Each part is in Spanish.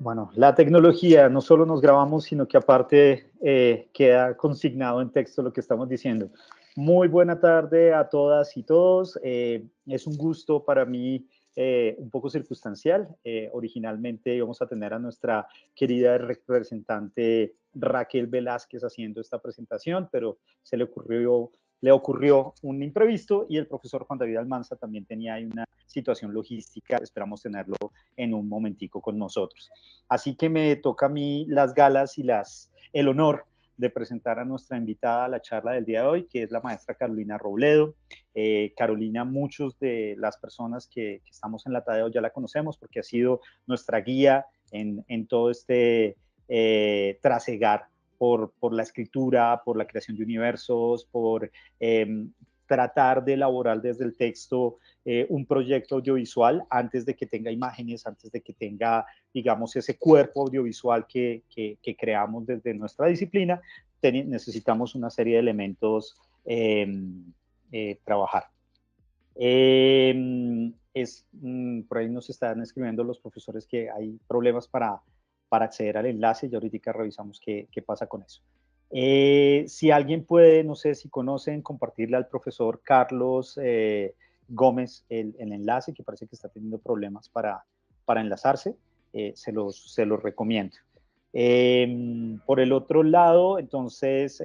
Bueno, la tecnología no solo nos grabamos, sino que aparte queda consignado en texto lo que estamos diciendo. Muy buena tarde a todas y todos. Es un gusto para mí un poco circunstancial. Originalmente íbamos a tener a nuestra querida representante Raquel Velázquez haciendo esta presentación, pero le ocurrió un imprevisto y el profesor Juan David Almanza también tenía ahí una situación logística. Esperamos tenerlo en un momentico con nosotros. Así que me toca a mí las galas y el honor de presentar a nuestra invitada a la charla del día de hoy, que es la maestra Carolina Robledo. Carolina, muchos de las personas que estamos en la Tadeo ya la conocemos porque ha sido nuestra guía en todo este trasegar por la escritura, por la creación de universos, por tratar de elaborar desde el texto un proyecto audiovisual antes de que tenga imágenes, antes de que tenga, digamos, ese cuerpo audiovisual que creamos desde nuestra disciplina. Necesitamos una serie de elementos trabajar. Por ahí nos están escribiendo los profesores que hay problemas para acceder al enlace y ahorita revisamos qué pasa con eso. Si alguien puede, no sé si conocen, compartirle al profesor Carlos Gómez el enlace, que parece que está teniendo problemas para enlazarse, se los recomiendo. Por el otro lado, entonces,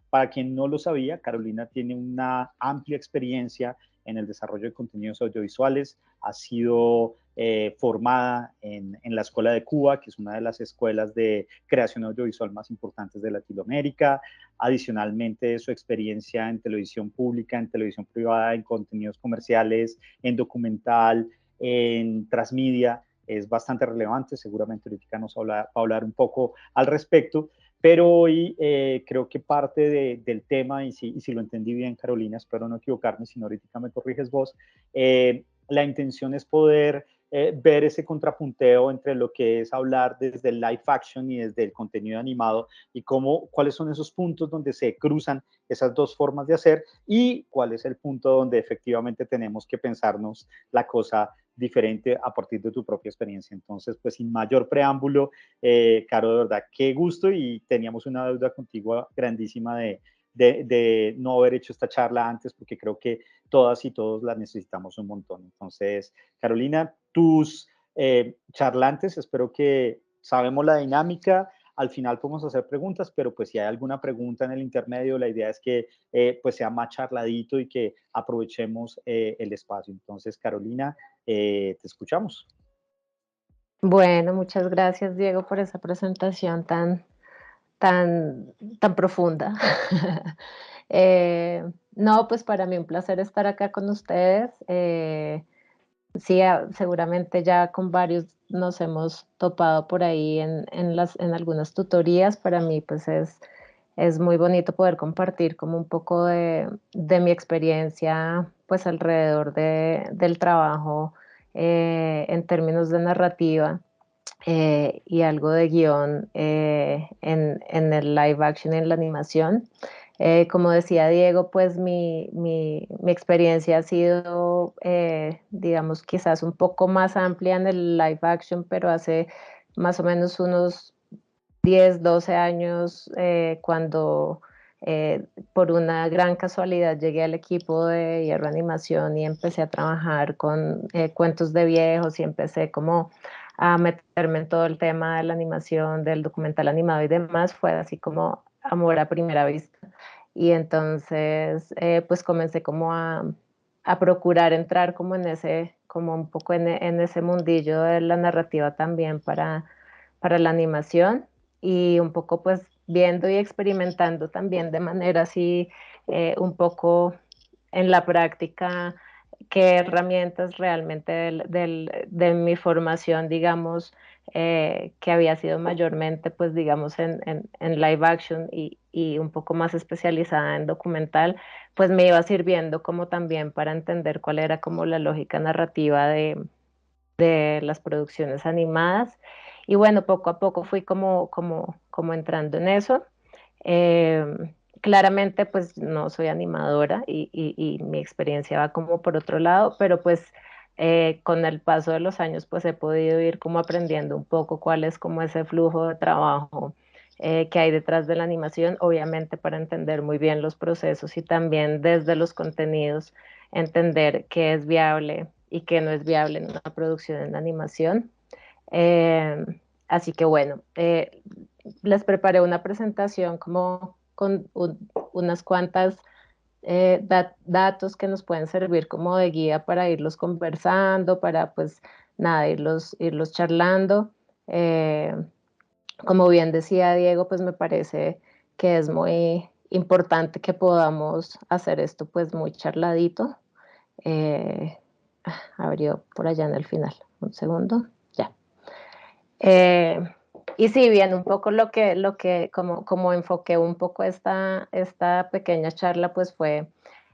para quien no lo sabía, Carolina tiene una amplia experiencia en el desarrollo de contenidos audiovisuales, ha sido formada en la Escuela de Cuba, que es una de las escuelas de creación audiovisual más importantes de Latinoamérica. Adicionalmente, su experiencia en televisión pública, en televisión privada, en contenidos comerciales, en documental, en transmedia, es bastante relevante. Seguramente ahorita nos va a hablar un poco al respecto. Pero hoy creo que parte del tema, y si lo entendí bien, Carolina, espero no equivocarme, si no ahorita me corriges vos, la intención es poder ver ese contrapunteo entre lo que es hablar desde el live action y desde el contenido animado y cuáles son esos puntos donde se cruzan esas dos formas de hacer y cuál es el punto donde efectivamente tenemos que pensarnos la cosa diferente a partir de tu propia experiencia. Entonces, pues sin mayor preámbulo, Caro, de verdad, qué gusto, y teníamos una deuda contigo grandísima de no haber hecho esta charla antes, porque creo que todas y todos la necesitamos un montón. Entonces, Carolina, tus charlantes, espero que sabemos la dinámica. Al final podemos hacer preguntas, pero pues si hay alguna pregunta en el intermedio, la idea es que pues sea más charladito y que aprovechemos el espacio. Entonces, Carolina, te escuchamos. Bueno, muchas gracias, Diego, por esa presentación tan profunda. No, pues para mí un placer estar acá con ustedes. Sí, seguramente ya con varios nos hemos topado por ahí en algunas tutorías. Para mí, pues es muy bonito poder compartir como un poco de mi experiencia, pues alrededor del trabajo en términos de narrativa. Y algo de guión en el live action y en la animación. Como decía Diego, pues mi experiencia ha sido, digamos, quizás un poco más amplia en el live action, pero hace más o menos unos 10, 12 años, cuando por una gran casualidad llegué al equipo de Hierro Animación y empecé a trabajar con cuentos de viejos y empecé como a meterme en todo el tema de la animación, del documental animado y demás. Fue así como amor a primera vista. Y entonces pues comencé como a procurar entrar como en ese, como un poco en ese mundillo de la narrativa también para la animación, y un poco pues viendo y experimentando también de manera así un poco en la práctica qué herramientas realmente de mi formación, digamos, que había sido mayormente, pues, digamos, en live action y un poco más especializada en documental, pues me iba sirviendo como también para entender cuál era como la lógica narrativa de las producciones animadas. Y bueno, poco a poco fui como entrando en eso. Eh, Claramente, pues no soy animadora y mi experiencia va como por otro lado, pero pues Con el paso de los años pues he podido ir como aprendiendo un poco cuál es como ese flujo de trabajo que hay detrás de la animación, obviamente para entender muy bien los procesos y también desde los contenidos entender qué es viable y qué no es viable en una producción en animación. Eh, Así que bueno, les preparé una presentación como con unas cuantas datos que nos pueden servir como de guía para irlos conversando, para pues nada, irlos charlando. Eh, Como bien decía Diego, pues me parece que es muy importante que podamos hacer esto pues muy charladito. Eh, Abrió por allá en el final. Un segundo. Ya. Eh, y sí, bien, un poco como enfoqué un poco esta pequeña charla, pues fue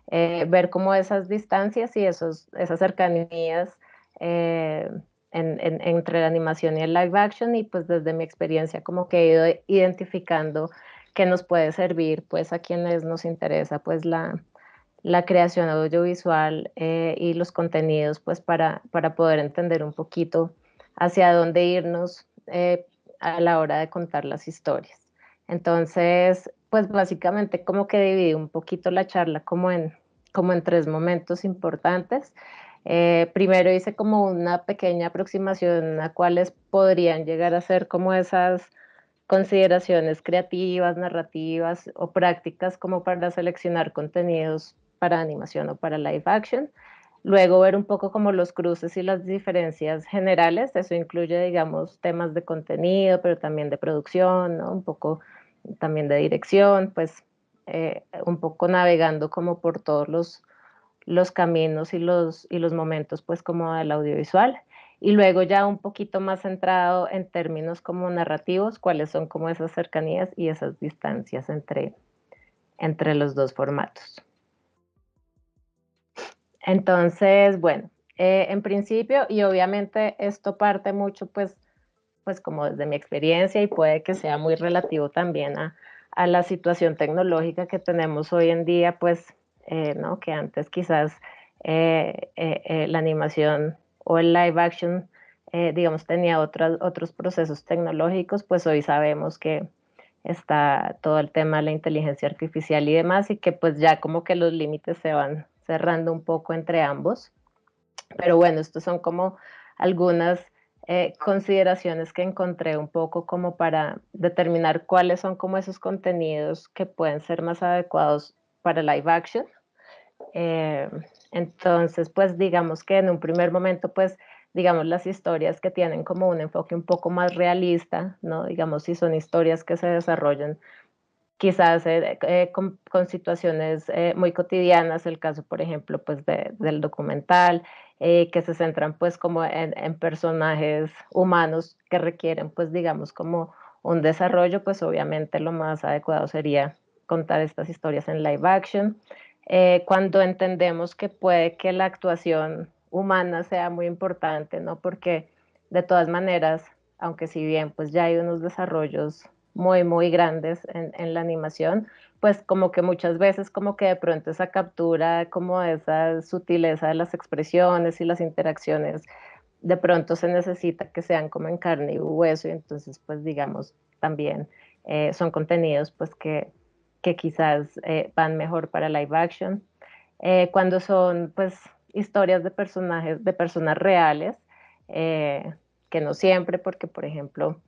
ver como esas distancias y esas cercanías eh, entre la animación y el live action, y pues desde mi experiencia como que he ido identificando que nos puede servir pues a quienes nos interesa pues la creación audiovisual y los contenidos, pues para poder entender un poquito hacia dónde irnos a la hora de contar las historias. Entonces, pues básicamente como que dividí un poquito la charla como en tres momentos importantes. Primero hice como una pequeña aproximación a cuáles podrían llegar a ser como esas consideraciones creativas, narrativas o prácticas como para seleccionar contenidos para animación o para live action. Luego ver un poco como los cruces y las diferencias generales, eso incluye, digamos, temas de contenido, pero también de producción, ¿no? Un poco también de dirección, pues un poco navegando como por todos los caminos y los momentos, pues como del audiovisual. Y luego ya un poquito más centrado en términos como narrativos, cuáles son como esas cercanías y esas distancias entre los dos formatos. Entonces, bueno, en principio, y obviamente esto parte mucho, pues como desde mi experiencia y puede que sea muy relativo también a la situación tecnológica que tenemos hoy en día, pues, ¿no? Que antes quizás la animación o el live action, digamos, tenía otros procesos tecnológicos, pues hoy sabemos que está todo el tema de la inteligencia artificial y demás, y que pues ya como que los límites se van cerrando un poco entre ambos. Pero bueno, estos son como algunas consideraciones que encontré un poco como para determinar cuáles son como esos contenidos que pueden ser más adecuados para live action. Eh, entonces, pues digamos que en un primer momento, pues digamos las historias que tienen como un enfoque un poco más realista, ¿no? Digamos si son historias que se desarrollan quizás con situaciones muy cotidianas, el caso, por ejemplo, pues del documental, que se centran pues como en personajes humanos que requieren pues digamos como un desarrollo, pues obviamente lo más adecuado sería contar estas historias en live action. Cuando entendemos que puede que la actuación humana sea muy importante, ¿no? Porque de todas maneras, aunque si bien pues ya hay unos desarrollos muy grandes en la animación, pues como que muchas veces como que de pronto esa captura, como esa sutileza de las expresiones y las interacciones, de pronto se necesita que sean como en carne y hueso, y entonces pues digamos también son contenidos pues que quizás van mejor para live action. Cuando son pues historias de personajes, de personas reales, que no siempre, porque por ejemplo,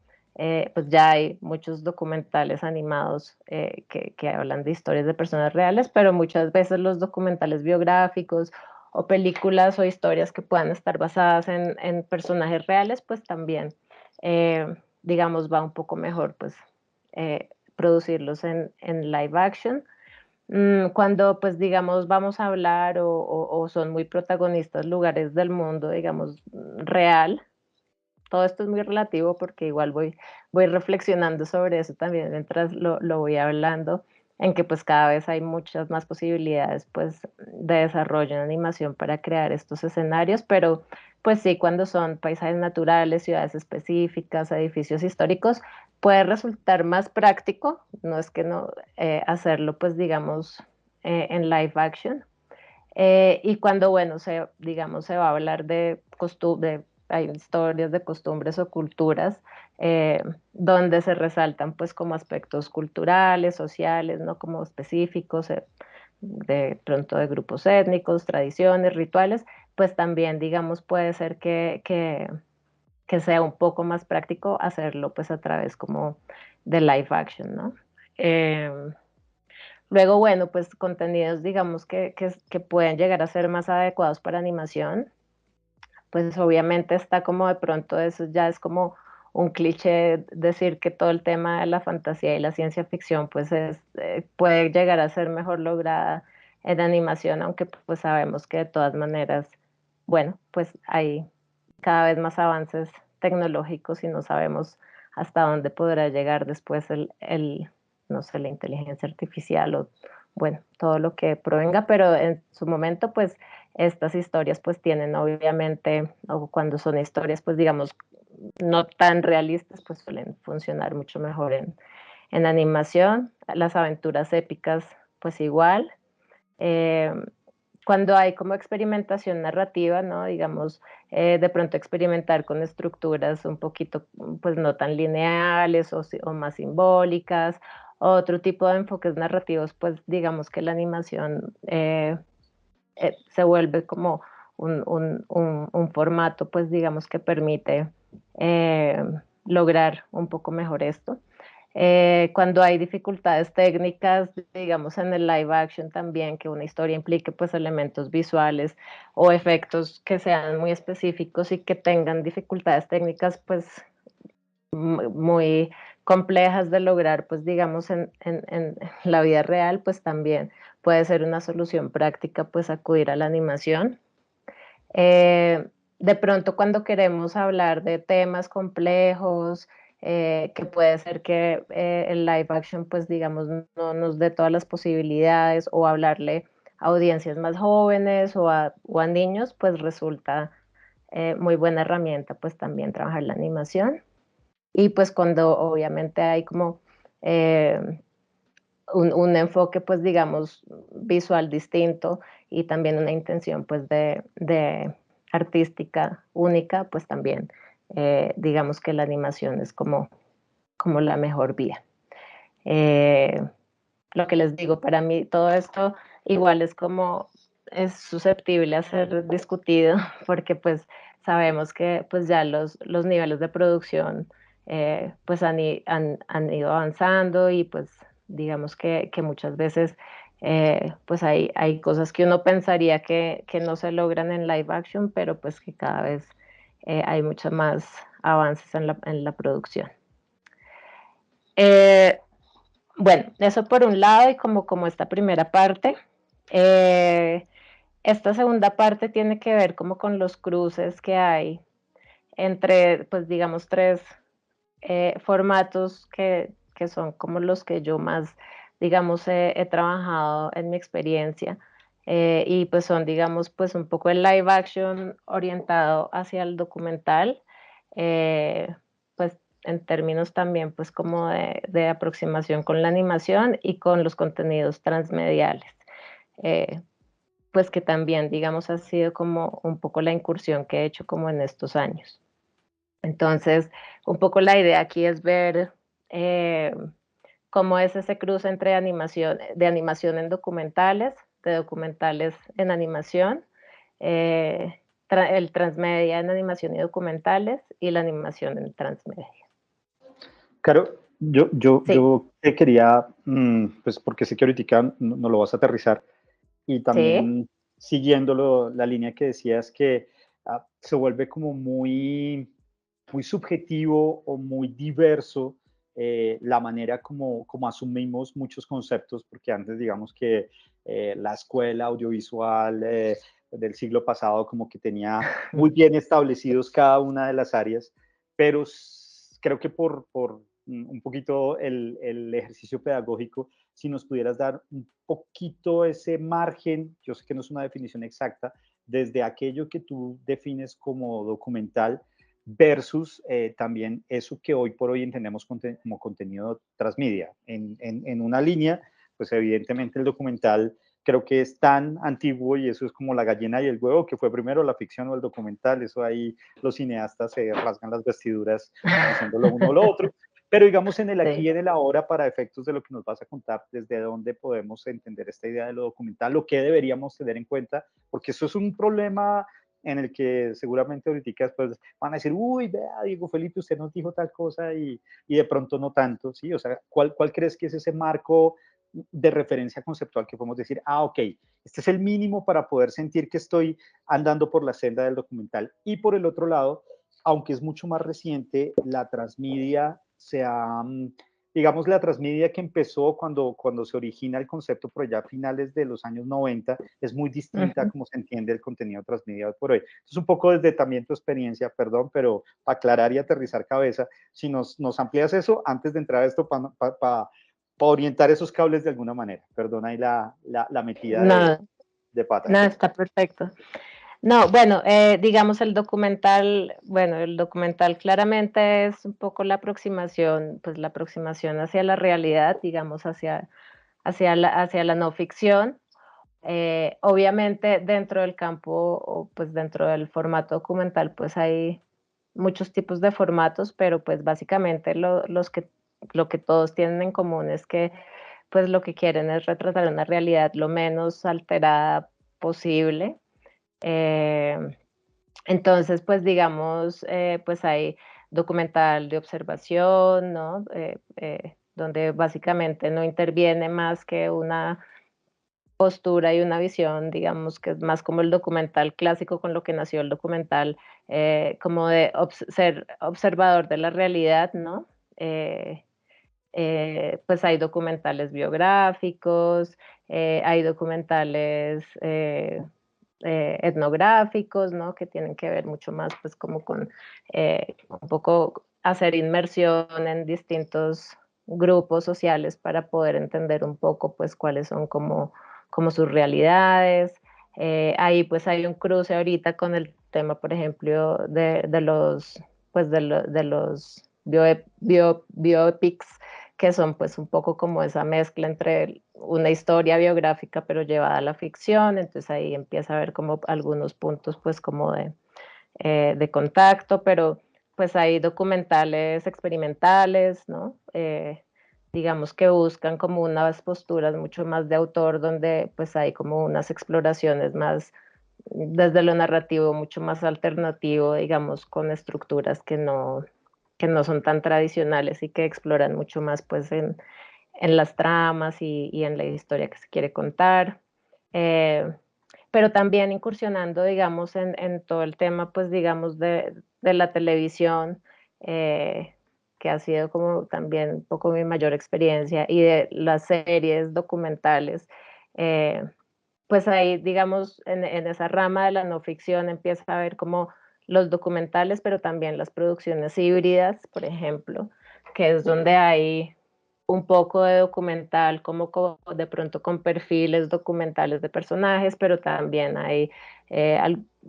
pues ya hay muchos documentales animados que hablan de historias de personas reales, pero muchas veces los documentales biográficos o películas o historias que puedan estar basadas en personajes reales, pues también, digamos, va un poco mejor pues producirlos en live action. Cuando, pues, digamos, vamos a hablar o son muy protagonistas lugares del mundo, digamos, real, todo esto es muy relativo porque igual voy reflexionando sobre eso también mientras lo voy hablando, en que pues cada vez hay muchas más posibilidades pues de desarrollo en animación para crear estos escenarios, pero pues sí, cuando son paisajes naturales, ciudades específicas, edificios históricos, puede resultar más práctico, no es que no, hacerlo pues digamos en live action. Y cuando, bueno, digamos, se va a hablar de hay historias de costumbres o culturas, donde se resaltan pues como aspectos culturales, sociales, ¿no? Como específicos, de pronto de grupos étnicos, tradiciones, rituales, pues también, digamos, puede ser que sea un poco más práctico hacerlo pues a través como de live action, ¿no? Eh, Luego, bueno, pues contenidos, digamos, que pueden llegar a ser más adecuados para animación, pues obviamente está como de pronto eso ya es como un cliché decir que todo el tema de la fantasía y la ciencia ficción pues puede llegar a ser mejor lograda en animación, aunque pues sabemos que de todas maneras, bueno, pues hay cada vez más avances tecnológicos y no sabemos hasta dónde podrá llegar después no sé, la inteligencia artificial o, bueno, todo lo que provenga, pero en su momento, pues, estas historias, pues, tienen obviamente, o cuando son historias, pues, digamos, no tan realistas, pues, suelen funcionar mucho mejor en animación. Las aventuras épicas, pues, igual. Eh, Cuando hay como experimentación narrativa, ¿no? Digamos, de pronto experimentar con estructuras un poquito, pues no tan lineales o más simbólicas, otro tipo de enfoques narrativos, pues digamos que la animación se vuelve como un formato, pues digamos que permite eh, lograr un poco mejor esto. Cuando hay dificultades técnicas, digamos en el live action también, que una historia implique pues elementos visuales o efectos que sean muy específicos y que tengan dificultades técnicas pues muy complejas de lograr pues digamos en la vida real, pues también puede ser una solución práctica pues acudir a la animación. De pronto cuando queremos hablar de temas complejos, que puede ser que el live action, pues digamos, no nos dé todas las posibilidades o hablarle a audiencias más jóvenes o a niños, pues resulta muy buena herramienta, pues también trabajar la animación. Y pues cuando obviamente hay como eh, un enfoque, pues digamos, visual distinto y también una intención, pues, de artística única, pues también, digamos que la animación es como la mejor vía. Eh, lo que les digo, para mí todo esto igual es susceptible a ser discutido porque pues sabemos que pues ya los niveles de producción pues han ido avanzando y pues digamos que muchas veces pues hay cosas que uno pensaría que no se logran en live action, pero pues que cada vez hay muchos más avances en la producción. Eh, bueno, eso por un lado y como esta primera parte. Eh, Esta segunda parte tiene que ver como con los cruces que hay entre, pues digamos, tres formatos que son como los que yo más, digamos, he trabajado en mi experiencia. Y pues son, digamos, pues un poco el live action orientado hacia el documental, pues en términos también pues como de aproximación con la animación y con los contenidos transmediales. Eh, pues que también, digamos, ha sido como un poco la incursión que he hecho como en estos años. Entonces, un poco la idea aquí es ver eh, cómo es ese cruce entre animación, de animación en documentales, de documentales en animación, el transmedia en animación y documentales y la animación en transmedia. Claro, Sí, yo te quería, pues porque sé que ahorita no lo vas a aterrizar, y sí, también siguiendo la línea que decías que se vuelve como muy subjetivo o muy diverso la manera como asumimos muchos conceptos, porque antes digamos que la escuela audiovisual del siglo pasado como que tenía muy bien establecidos cada una de las áreas, pero creo que por un poquito el ejercicio pedagógico, si nos pudieras dar un poquito ese margen, yo sé que no es una definición exacta, desde aquello que tú defines como documental versus también eso que hoy por hoy entendemos como contenido transmedia. En una línea, pues evidentemente el documental creo que es tan antiguo y eso es como la gallina y el huevo, que fue primero la ficción o el documental, eso ahí los cineastas se rasgan las vestiduras diciendo lo uno o lo otro, pero digamos en el aquí Sí. y en el ahora, para efectos de lo que nos vas a contar, desde dónde podemos entender esta idea de lo documental, lo que deberíamos tener en cuenta, porque eso es un problema en el que seguramente ahorita después van a decir, uy, vea, Diego Felipe, usted nos dijo tal cosa y de pronto no tanto, ¿sí? O sea, ¿cuál crees que es ese marco de referencia conceptual que podemos decir, ah, ok, este es el mínimo para poder sentir que estoy andando por la senda del documental? Y por el otro lado, aunque es mucho más reciente, la transmedia se ha, digamos, la transmedia que empezó cuando se origina el concepto por allá a finales de los años 90, es muy distinta a Ujú. cómo se entiende el contenido transmedia hoy por hoy. Es un poco desde también tu experiencia, perdón, pero para aclarar y aterrizar cabeza, si nos amplías eso antes de entrar a esto para orientar esos cables de alguna manera. Perdona ahí la metida No, de pata. no, está perfecto. No, bueno, digamos el documental claramente es un poco la aproximación, pues la aproximación hacia la realidad, digamos, hacia la no ficción. Obviamente dentro del campo o pues dentro del formato documental pues hay muchos tipos de formatos, pero pues básicamente lo que todos tienen en común es que pues lo que quieren es retratar una realidad lo menos alterada posible. Eh, entonces, pues digamos, pues hay documental de observación, ¿no? Donde básicamente no interviene más que una postura y una visión, digamos, que es más como el documental clásico con lo que nació el documental, como de ser observador de la realidad, ¿no? Eh, pues hay documentales biográficos, hay documentales etnográficos, ¿no? Que tienen que ver mucho más, pues, como con un poco hacer inmersión en distintos grupos sociales para poder entender un poco, pues, cuáles son como sus realidades. Ahí, pues, hay un cruce ahorita con el tema, por ejemplo, de los, pues, de los biopics, que son pues un poco como esa mezcla entre una historia biográfica pero llevada a la ficción, entonces ahí empieza a haber como algunos puntos pues como de contacto, pero pues hay documentales experimentales, ¿no? Digamos que buscan como unas posturas mucho más de autor, donde pues hay como unas exploraciones más desde lo narrativo, mucho más alternativo, digamos, con estructuras que no son tan tradicionales y que exploran mucho más pues en las tramas y en la historia que se quiere contar. Eh, pero también incursionando, digamos, en todo el tema, pues, digamos, de la televisión, que ha sido como también un poco mi mayor experiencia, y de las series documentales, eh, pues ahí, digamos, en esa rama de la no ficción empieza a ver como los documentales, pero también las producciones híbridas, por ejemplo, que es donde hay un poco de documental, como de pronto con perfiles documentales de personajes, pero también hay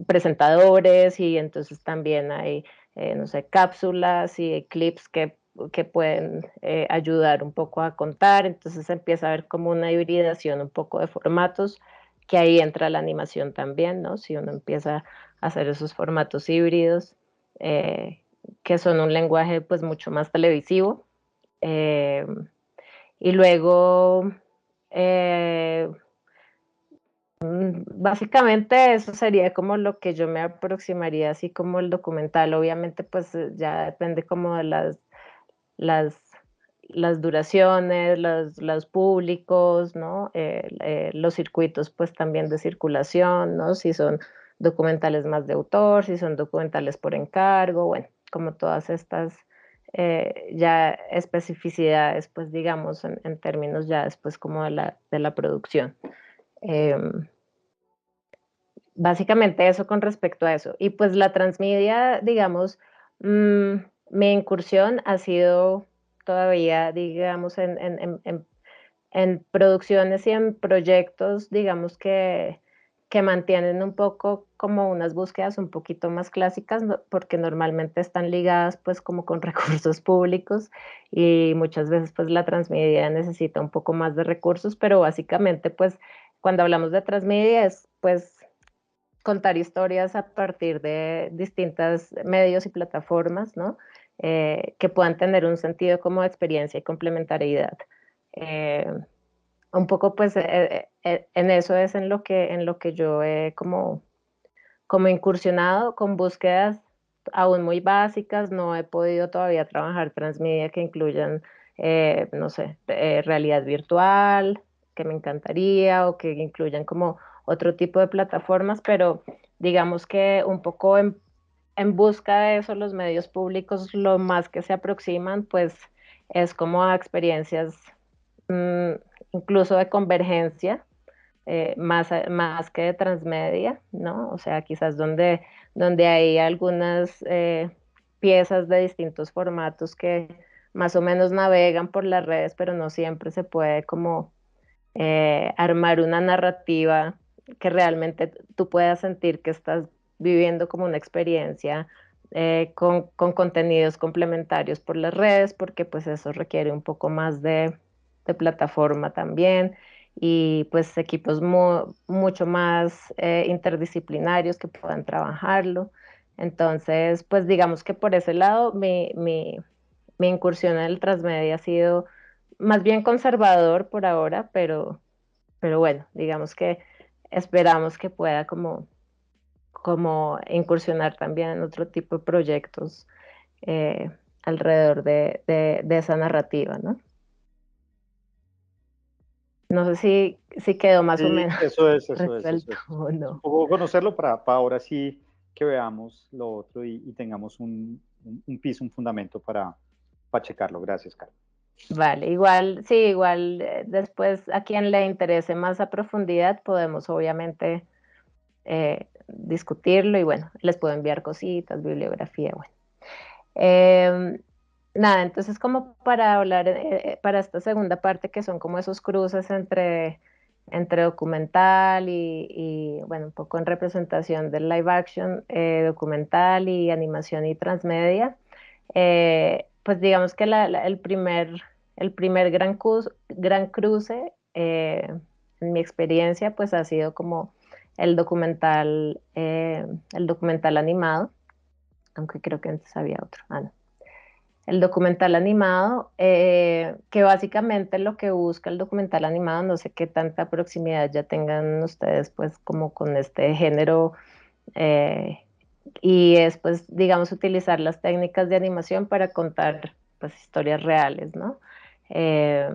presentadores y entonces también hay, no sé, cápsulas y clips que pueden ayudar un poco a contar, entonces empieza a haber como una hibridación un poco de formatos, que ahí entra la animación también, ¿no? Si uno empieza a hacer esos formatos híbridos, eh, que son un lenguaje pues mucho más televisivo. Eh, y luego, eh, básicamente eso sería como lo que yo me aproximaría, así como el documental. Obviamente, pues ya depende como de las, las duraciones, los públicos, ¿no? Los circuitos, pues también de circulación, ¿no? Si son documentales más de autor, si son documentales por encargo, bueno, como todas estas ya especificidades, pues digamos, en términos ya después como de la producción. Eh, Básicamente eso con respecto a eso. Y pues la transmedia, digamos, mmm, mi incursión ha sido todavía, digamos, en producciones y en proyectos, digamos, que mantienen un poco como unas búsquedas un poquito más clásicas, porque normalmente están ligadas pues como con recursos públicos y muchas veces pues la transmedia necesita un poco más de recursos, pero básicamente pues cuando hablamos de transmedia es pues contar historias a partir de distintos medios y plataformas, ¿no? Que puedan tener un sentido como de experiencia y complementariedad. Eh, un poco pues en eso es en lo que yo he como incursionado con búsquedas aún muy básicas. No he podido todavía trabajar transmedia que incluyan, no sé, realidad virtual, que me encantaría, o que incluyan como otro tipo de plataformas, pero digamos que un poco en busca de eso, los medios públicos lo más que se aproximan, pues es como a experiencias mmm, incluso de convergencia, más que de transmedia, ¿no? O sea, quizás donde hay algunas piezas de distintos formatos que más o menos navegan por las redes, pero no siempre se puede como armar una narrativa que realmente tú puedas sentir que estás viviendo como una experiencia con contenidos complementarios por las redes, porque pues eso requiere un poco más de plataforma también y pues equipos mucho más interdisciplinarios que puedan trabajarlo. Entonces, pues digamos que por ese lado mi incursión en el transmedia ha sido más bien conservador por ahora, pero bueno, digamos que esperamos que pueda como incursionar también en otro tipo de proyectos eh, alrededor de esa narrativa, ¿no? No sé si quedó más o Sí, menos eso es, eso es, eso resuelto es. o Es un no. poco conocerlo para ahora sí que veamos lo otro y tengamos un piso, un fundamento para checarlo. Gracias, Carlos. Vale, igual, sí, igual después a quien le interese más a profundidad podemos obviamente discutirlo y bueno, les puedo enviar cositas, bibliografía, bueno. Nada, entonces como para hablar, para esta segunda parte que son como esos cruces entre documental bueno, un poco en representación del live action, documental y animación y transmedia, pues digamos que el primer gran cruce, en mi experiencia, pues ha sido como el documental animado, aunque creo que antes había otro. Ah, no. El documental animado, que básicamente lo que busca el documental animado, no sé qué tanta proximidad ya tengan ustedes pues como con este género, eh, y es pues digamos utilizar las técnicas de animación para contar pues historias reales, ¿no? Eh,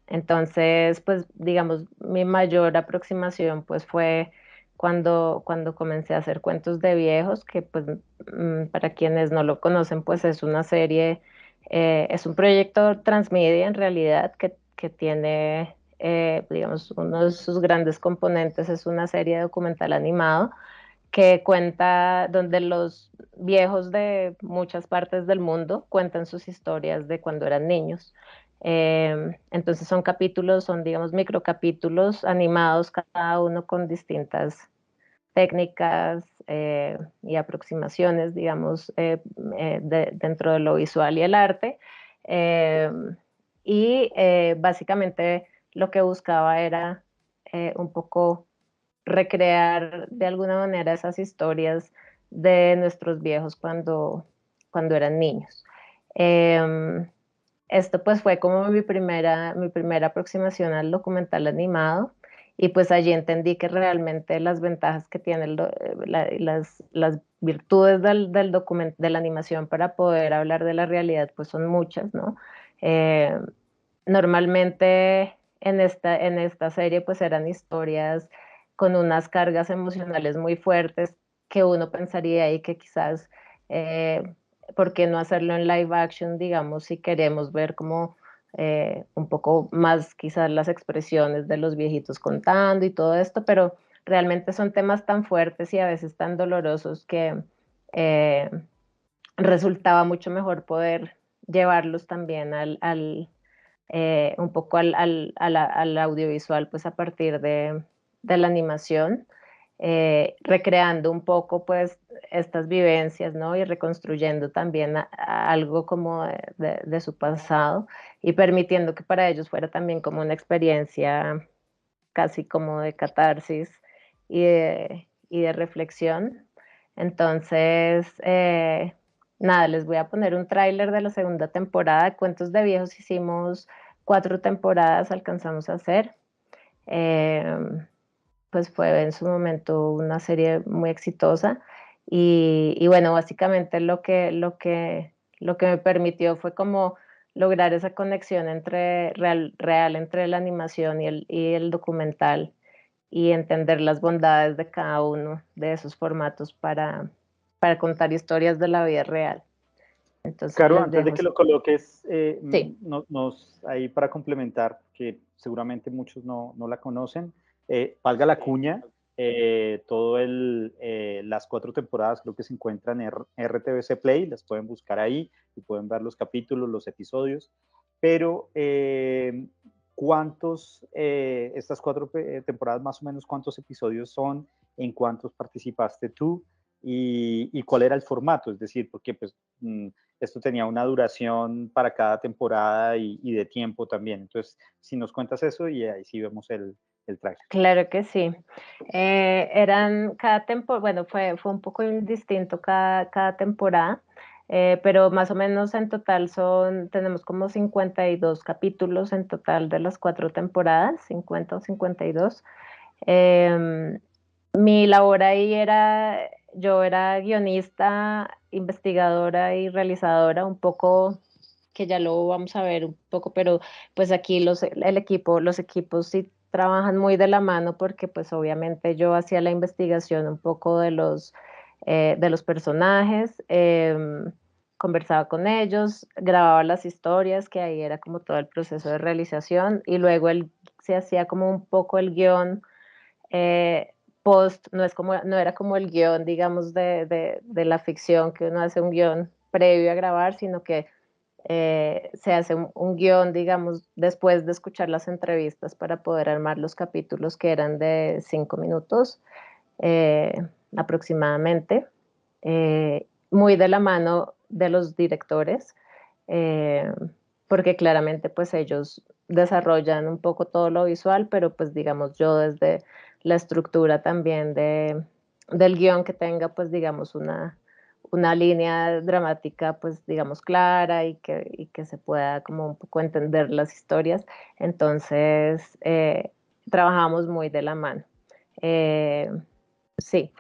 entonces pues digamos mi mayor aproximación pues fue cuando comencé a hacer cuentos de viejos, que pues para quienes no lo conocen pues es una serie, es un proyecto transmedia en realidad que tiene digamos uno de sus grandes componentes es una serie documental animado que cuenta, donde los viejos de muchas partes del mundo cuentan sus historias de cuando eran niños. Entonces son capítulos, son digamos microcapítulos animados, cada uno con distintas técnicas y aproximaciones, digamos, dentro de lo visual y el arte. Eh, Básicamente lo que buscaba era un poco recrear de alguna manera esas historias de nuestros viejos cuando eran niños. Eh, Esto pues fue como mi primera aproximación al documental animado y pues allí entendí que realmente las ventajas que tiene las virtudes de la animación para poder hablar de la realidad pues son muchas, ¿no? Eh, Normalmente en esta serie pues eran historias con unas cargas emocionales muy fuertes que uno pensaría y que quizás, ¿por qué no hacerlo en live action, digamos, si queremos ver como un poco más quizás las expresiones de los viejitos contando y todo esto, pero realmente son temas tan fuertes y a veces tan dolorosos que eh, resultaba mucho mejor poder llevarlos también un poco al audiovisual, pues a partir de la animación, recreando un poco pues estas vivencias, ¿no? Y reconstruyendo también algo como de su pasado y permitiendo que para ellos fuera también como una experiencia casi como de catarsis y de reflexión. Entonces, nada, les voy a poner un tráiler de la segunda temporada. De Cuentos de Viejos hicimos 4 temporadas, alcanzamos a hacer. Pues fue en su momento una serie muy exitosa y bueno, básicamente lo que me permitió fue como lograr esa conexión entre real entre la animación y el documental y entender las bondades de cada uno de esos formatos para contar historias de la vida real. Entonces Caro, les antes de dejo. que lo coloques, Sí, ahí para complementar, que seguramente muchos no la conocen, valga la cuña, las 4 temporadas creo que se encuentran en RTVC Play, las pueden buscar ahí y pueden ver los capítulos, los episodios, pero estas 4 temporadas más o menos, ¿cuántos episodios son? ¿En cuántos participaste tú? Y cuál era el formato, es decir, porque pues esto tenía una duración para cada temporada y de tiempo también. Entonces, si nos cuentas eso y ahí sí vemos el trailer. claro que sí. Eran cada temporada, bueno, fue un poco distinto cada temporada, pero más o menos en total tenemos como 52 capítulos en total de las 4 temporadas, 50 o 52. Eh, Mi labor ahí yo era guionista, investigadora y realizadora, un poco, que ya lo vamos a ver un poco, pero pues aquí los equipos sí trabajan muy de la mano porque pues obviamente yo hacía la investigación un poco de los personajes, conversaba con ellos, grababa las historias, que ahí era como todo el proceso de realización, y luego se hacía como un poco el guión eh, post, no era como el guión, digamos, de la ficción, que uno hace un guión previo a grabar, sino que se hace un guión, digamos, después de escuchar las entrevistas para poder armar los capítulos que eran de 5 minutos eh, aproximadamente, muy de la mano de los directores, eh, porque claramente pues ellos desarrollan un poco todo lo visual, pero pues digamos yo desde la estructura también del guión que tenga pues digamos una línea dramática pues digamos clara y que se pueda como un poco entender las historias. Entonces trabajamos muy de la mano. Eh, sí,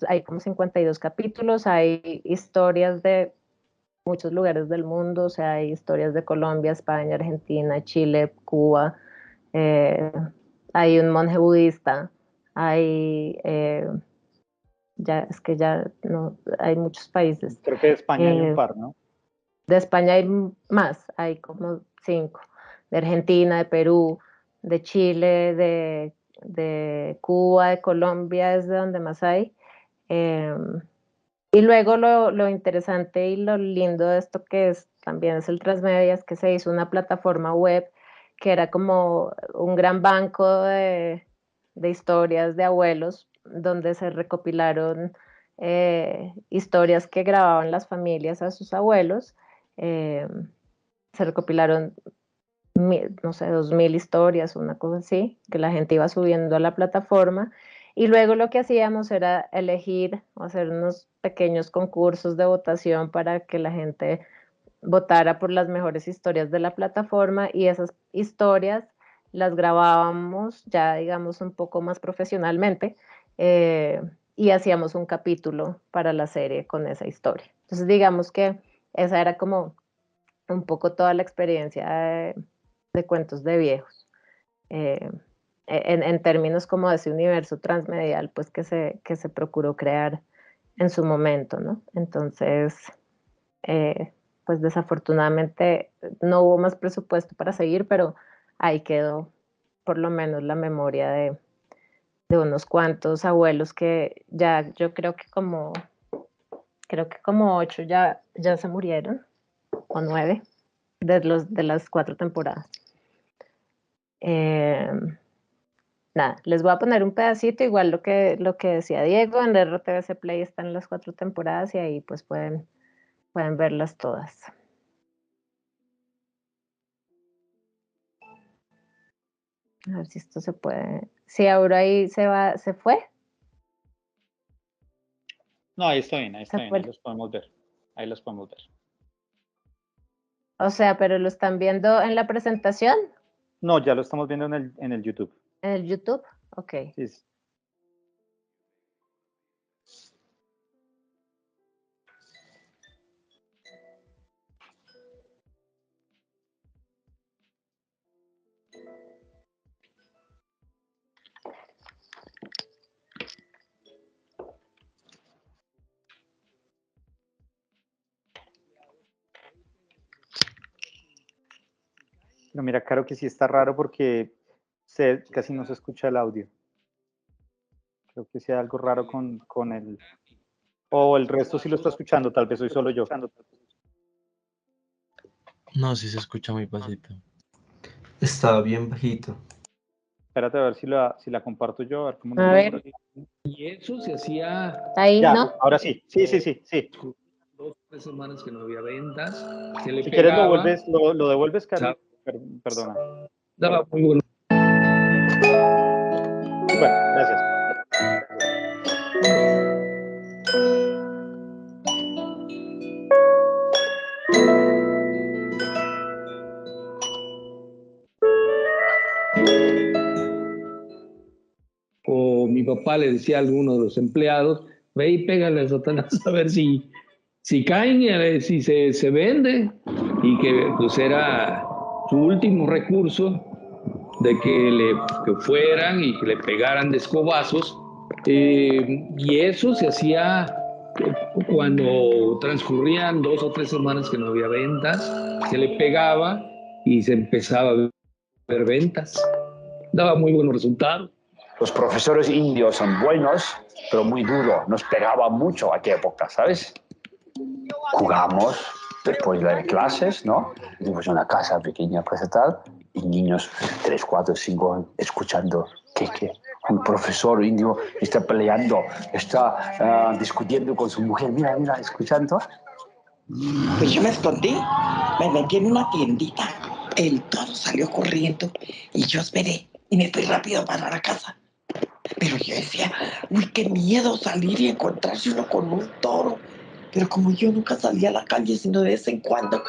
hay como 52 capítulos, hay historias de muchos lugares del mundo, o sea, hay historias de Colombia, España, Argentina, Chile, Cuba, eh, hay un monje budista, hay, ya, es que ya no, hay muchos países. Creo que de España hay un Eh, par, ¿no? de España hay más, hay como 5, de Argentina, de Perú, de Chile, de Cuba, de Colombia, es de donde más hay. Eh, y luego lo interesante y lo lindo de esto también es el Transmedia, es que se hizo una plataforma web que era como un gran banco de historias de abuelos, donde se recopilaron historias que grababan las familias a sus abuelos. Eh, Se recopilaron, no sé, 2000 historias, una cosa así, que la gente iba subiendo a la plataforma. Y luego lo que hacíamos era elegir o hacer unos pequeños concursos de votación para que la gente votara por las mejores historias de la plataforma, y esas historias las grabábamos ya, digamos, un poco más profesionalmente, eh, y hacíamos un capítulo para la serie con esa historia. Entonces, digamos que esa era como un poco toda la experiencia de Cuentos de Viejos, eh, en términos como de ese universo transmedial, pues que se procuró crear en su momento, ¿no? Entonces, eh, pues desafortunadamente no hubo más presupuesto para seguir, pero ahí quedó por lo menos la memoria de unos cuantos abuelos que ya yo creo que como 8 ya se murieron, o 9 de las 4 temporadas. Eh, Nada, les voy a poner un pedacito, igual lo que decía Diego, en RTVC Play están las 4 temporadas y ahí pues pueden verlas todas. A ver si esto se puede si Auro ahí se fue. No, ahí está bien, Se ahí fue. los podemos ver. Ahí los podemos ver. O sea, pero lo están viendo en la presentación, No, ya lo estamos viendo en el YouTube. en el YouTube. Ok. Sí, sí. Pero mira, claro que sí está raro porque casi no se escucha el audio. Creo que sea algo raro con el... O el resto sí lo está escuchando, tal vez soy solo yo. No, sí se escucha muy bajito. Estaba bien bajito. Espérate a ver si la comparto yo, a ver cómo A nos va por ver, aquí. Y eso se hacía ahí, Ya, ¿no? ahora sí. Sí, sí, sí, sí. 2 o 3 semanas que no había ventas, se le Si quieres pegaba, lo devuelves, Cari. ¿sabes? Perdona. Daba muy bueno. Bueno, gracias. O mi papá le decía a alguno de los empleados, ve y pégale a Satanás a ver si caen y a ver si se vende. Y que pues era su último recurso de que fueran y que le pegaran de escobazos. Y eso se hacía cuando transcurrían 2 o 3 semanas que no había ventas, se le pegaba y se empezaba a ver ventas. Daba muy buenos resultados. Los profesores indios son buenos, pero muy duros. Nos pegaban mucho a aquella época, ¿sabes? Jugamos después de clases, ¿no? Vivimos en una casa pequeña, pues tal, y niños 3, 4, 5 escuchando que un profesor indio está peleando, está discutiendo con su mujer. Mira, mira, escuchando. Pues yo me escondí, me metí en una tiendita. El toro salió corriendo y yo esperé y me fui rápido para la casa. Pero yo decía, uy, qué miedo salir y encontrarse uno con un toro. Pero como yo nunca salía a la calle, sino de vez en cuando.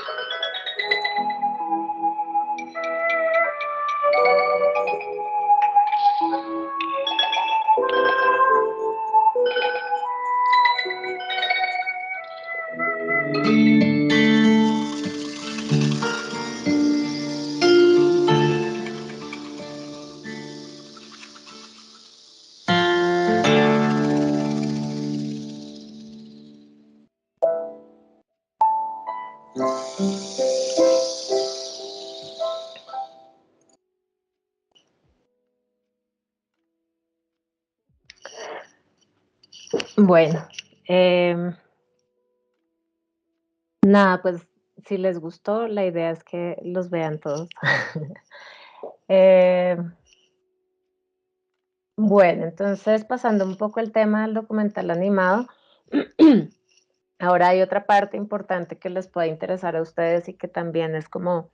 Bueno, nada, pues si les gustó, la idea es que los vean todos. Eh, bueno, entonces pasando un poco el tema del documental animado, ahora hay otra parte importante que les puede interesar a ustedes y que también es como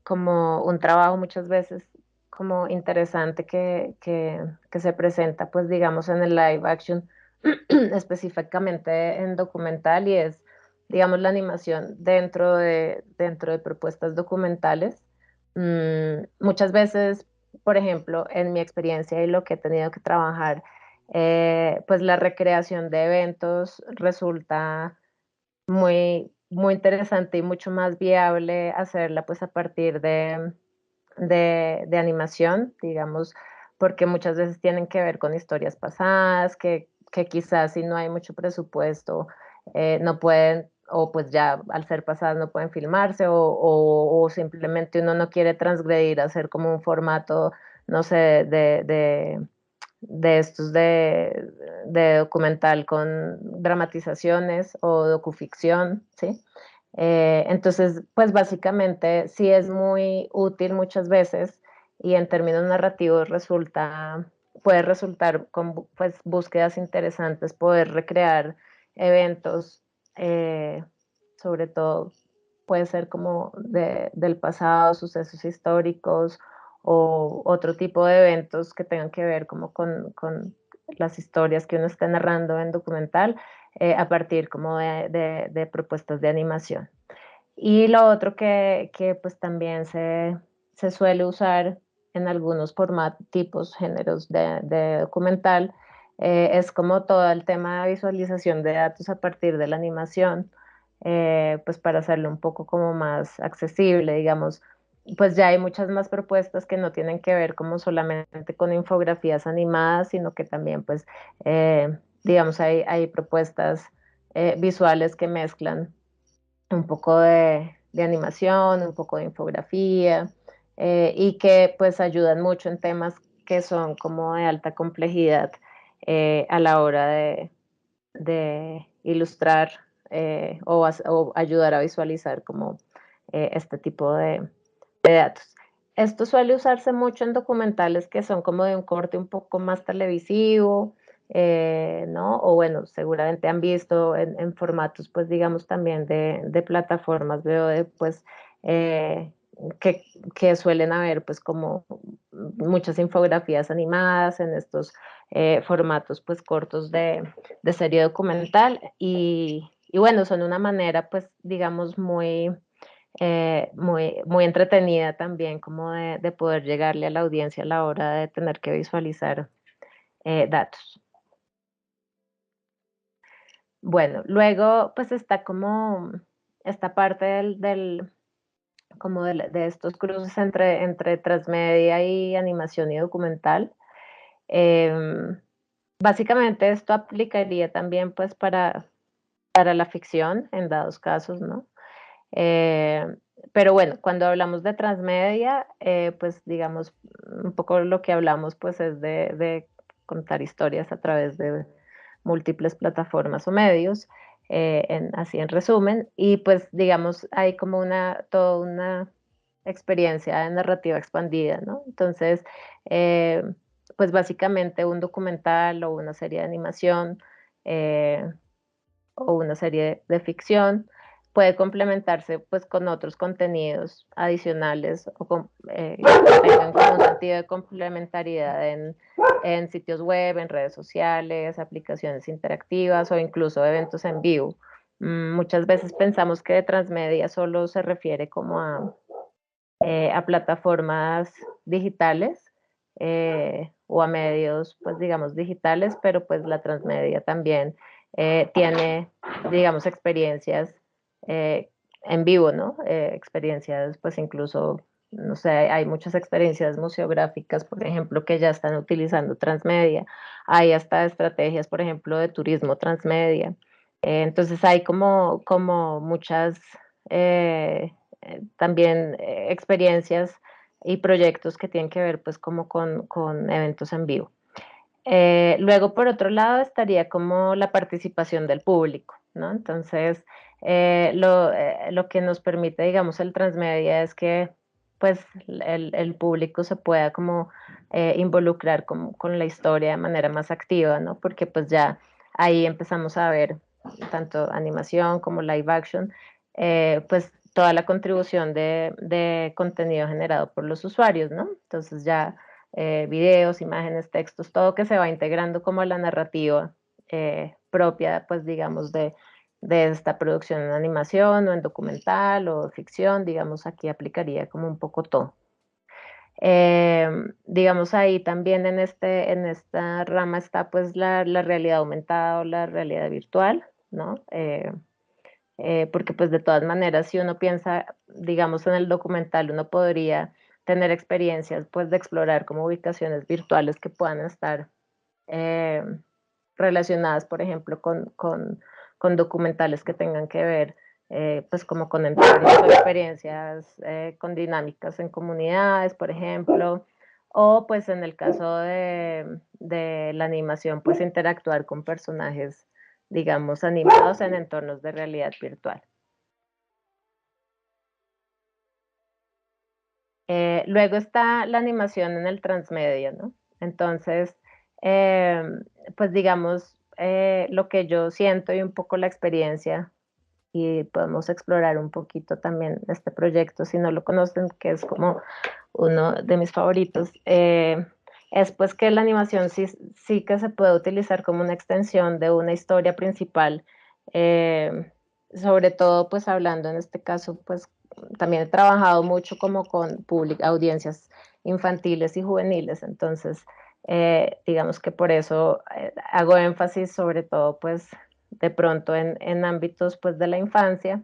un trabajo muchas veces como interesante que se presenta, pues digamos, en el live action, específicamente en documental, y es, digamos, la animación dentro de propuestas documentales. Muchas veces, por ejemplo, en mi experiencia y lo que he tenido que trabajar, pues la recreación de eventos resulta muy interesante y mucho más viable hacerla pues a partir de animación, digamos, porque muchas veces tienen que ver con historias pasadas, que quizás si no hay mucho presupuesto, no pueden, o pues ya al ser pasadas no pueden filmarse, o simplemente uno no quiere transgredir, hacer como un formato, no sé, de estos de documental con dramatizaciones o docuficción, ¿sí? Entonces, pues básicamente sí es muy útil muchas veces y en términos narrativos puede resultar con pues, búsquedas interesantes, poder recrear eventos, sobre todo puede ser como del pasado, sucesos históricos o otro tipo de eventos que tengan que ver como con las historias que uno está narrando en documental, a partir como de propuestas de animación. Y lo otro que pues también se suele usar en algunos formatos, tipos, géneros de documental, es como todo el tema de visualización de datos a partir de la animación, pues para hacerlo un poco como más accesible, digamos, pues ya hay muchas más propuestas que no tienen que ver como solamente con infografías animadas, sino que también pues, digamos, hay propuestas visuales que mezclan un poco de animación, un poco de infografía, y que pues ayudan mucho en temas que son como de alta complejidad a la hora de ilustrar o ayudar a visualizar como este tipo de datos. Esto suele usarse mucho en documentales que son como de un corte un poco más televisivo, ¿no? O bueno, seguramente han visto en formatos, pues digamos también de plataformas, veo pues que suelen haber pues como muchas infografías animadas en estos formatos pues cortos de serie documental y bueno, son una manera pues digamos muy entretenida también como de poder llegarle a la audiencia a la hora de tener que visualizar datos. Bueno, luego pues está como esta parte como de estos cruces entre transmedia y animación y documental. Básicamente esto aplicaría también pues para la ficción en dados casos, ¿no? Pero bueno, cuando hablamos de transmedia, pues digamos, un poco lo que hablamos pues es de contar historias a través de múltiples plataformas o medios, así en resumen, y pues digamos, hay como toda una experiencia de narrativa expandida, ¿no? Entonces, eh, pues básicamente un documental o una serie de animación o una serie de ficción puede complementarse pues con otros contenidos adicionales o que tengan como un sentido de complementariedad en sitios web, en redes sociales, aplicaciones interactivas o incluso eventos en vivo. Muchas veces pensamos que de transmedia solo se refiere como a plataformas digitales o a medios, pues digamos, digitales, pero pues la transmedia también tiene, digamos, experiencias en vivo, ¿no? Experiencias, pues incluso, no sé, hay muchas experiencias museográficas, por ejemplo, que ya están utilizando transmedia. Hay hasta estrategias, por ejemplo, de turismo transmedia. Entonces hay como muchas también experiencias y proyectos que tienen que ver pues como con eventos en vivo. Luego, por otro lado, estaría como la participación del público, ¿no? Entonces, lo que nos permite, digamos, el transmedia es que pues el público se pueda como involucrar con la historia de manera más activa, ¿no? Porque pues ya ahí empezamos a ver tanto animación como live action, pues toda la contribución de contenido generado por los usuarios, ¿no? Entonces ya videos, imágenes, textos, todo que se va integrando como a la narrativa propia, pues digamos, de esta producción en animación o en documental o ficción, digamos, aquí aplicaría como un poco todo. Digamos ahí también en esta rama está pues la realidad aumentada o la realidad virtual, ¿no? Porque pues de todas maneras si uno piensa, digamos en el documental, uno podría tener experiencias pues de explorar como ubicaciones virtuales que puedan estar eh, relacionadas, por ejemplo, con documentales que tengan que ver pues como con entornos o experiencias con dinámicas en comunidades, por ejemplo, o pues en el caso de la animación, pues interactuar con personajes, digamos, animados en entornos de realidad virtual. Luego está la animación en el transmedia, ¿no? Entonces, pues digamos, lo que yo siento y un poco la experiencia, y podemos explorar un poquito también este proyecto, si no lo conocen, que es como uno de mis favoritos, es pues que la animación sí que se puede utilizar como una extensión de una historia principal, sobre todo pues hablando en este caso, pues también he trabajado mucho como con audiencias infantiles y juveniles, entonces digamos que por eso hago énfasis sobre todo pues de pronto en ámbitos pues de la infancia,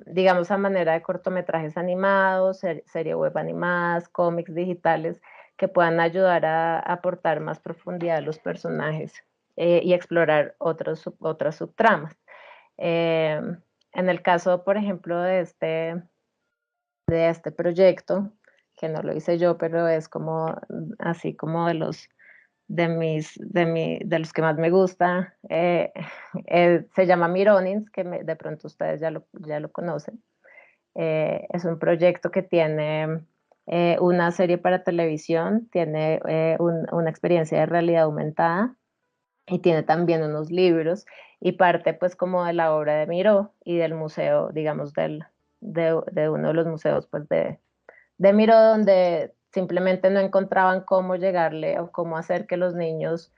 digamos a manera de cortometrajes animados, serie web animadas, cómics digitales que puedan ayudar a aportar más profundidad a los personajes y explorar otras subtramas. En el caso, por ejemplo, de este proyecto, que no lo hice yo, pero es como así como de los que más me gusta, se llama Mironins, que de pronto ustedes ya lo conocen. Es un proyecto que tiene una serie para televisión, tiene una experiencia de realidad aumentada y tiene también unos libros y parte pues como de la obra de Miró y del museo, digamos, de uno de los museos pues de Miró, donde simplemente no encontraban cómo llegarle o cómo hacer que los niños,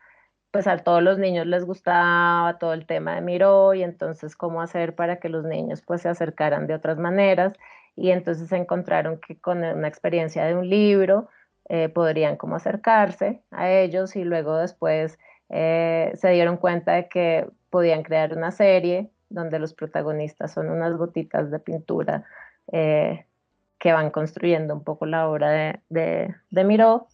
pues a todos los niños les gustaba todo el tema de Miró y entonces cómo hacer para que los niños pues se acercaran de otras maneras y entonces encontraron que con una experiencia de un libro podrían como acercarse a ellos y luego después se dieron cuenta de que podían crear una serie donde los protagonistas son unas gotitas de pintura eh, que van construyendo un poco la obra de Miró.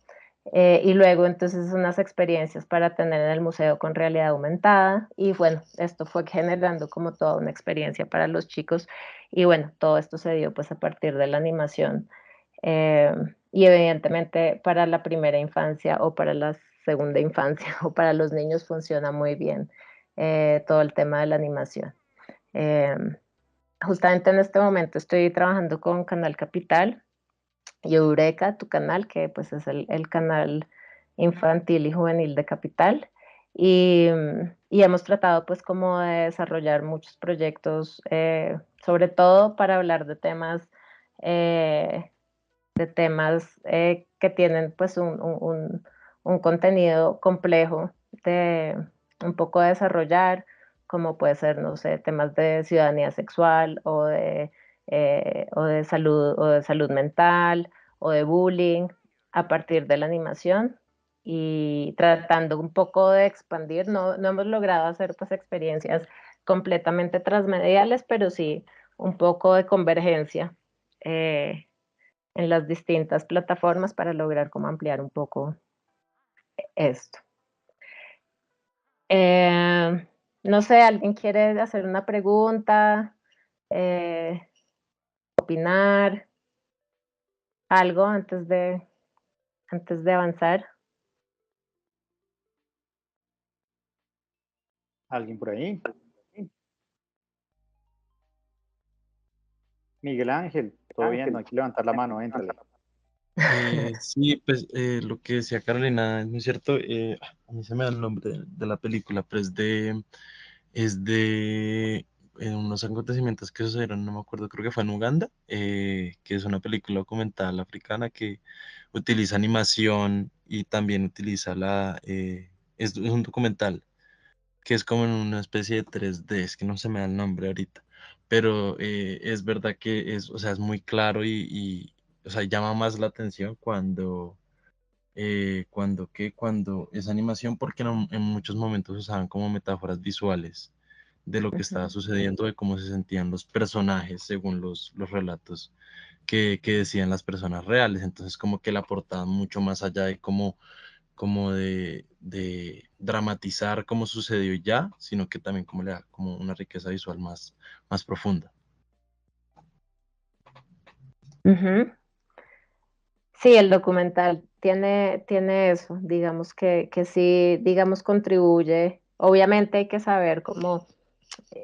Y luego entonces unas experiencias para tener en el museo con realidad aumentada y bueno, esto fue generando como toda una experiencia para los chicos y bueno, todo esto se dio pues a partir de la animación eh, y evidentemente para la primera infancia o para la segunda infancia o para los niños funciona muy bien todo el tema de la animación. Eh, Justamente en este momento estoy trabajando con Canal Capital y Eureka, tu canal, que pues es el canal infantil y juvenil de Capital. Y hemos tratado pues como de desarrollar muchos proyectos, sobre todo para hablar eh, de temas que tienen pues un contenido complejo de un poco desarrollar, como puede ser, no sé, temas de ciudadanía sexual o de salud mental o de bullying a partir de la animación y tratando un poco de expandir, no hemos logrado hacer pues experiencias completamente transmediales, pero sí un poco de convergencia en las distintas plataformas para lograr como ampliar un poco esto. No sé, ¿alguien quiere hacer una pregunta? ¿Opinar? ¿Algo antes de avanzar? ¿Alguien por ahí? Miguel Ángel, todo bien, no hay que levantar la mano, éntrale. Sí, pues lo que decía Carolina es muy cierto. A mí se me da el nombre de la película, pero es de unos acontecimientos que sucedieron, no me acuerdo, creo que fue en Uganda, que es una película documental africana que utiliza animación y también utiliza es un documental que es como en una especie de 3D, es que no se me da el nombre ahorita, pero es verdad que es, o sea, es muy claro o sea, llama más la atención cuando es animación, porque en muchos momentos usaban como metáforas visuales de lo que estaba sucediendo, de cómo se sentían los personajes según los relatos que decían las personas reales, entonces como que la aportaban mucho más allá de como de dramatizar cómo sucedió ya, sino que también como le da como una riqueza visual más profunda. Uh-huh. Sí, el documental tiene eso, digamos que sí, digamos, contribuye. Obviamente hay que saber cómo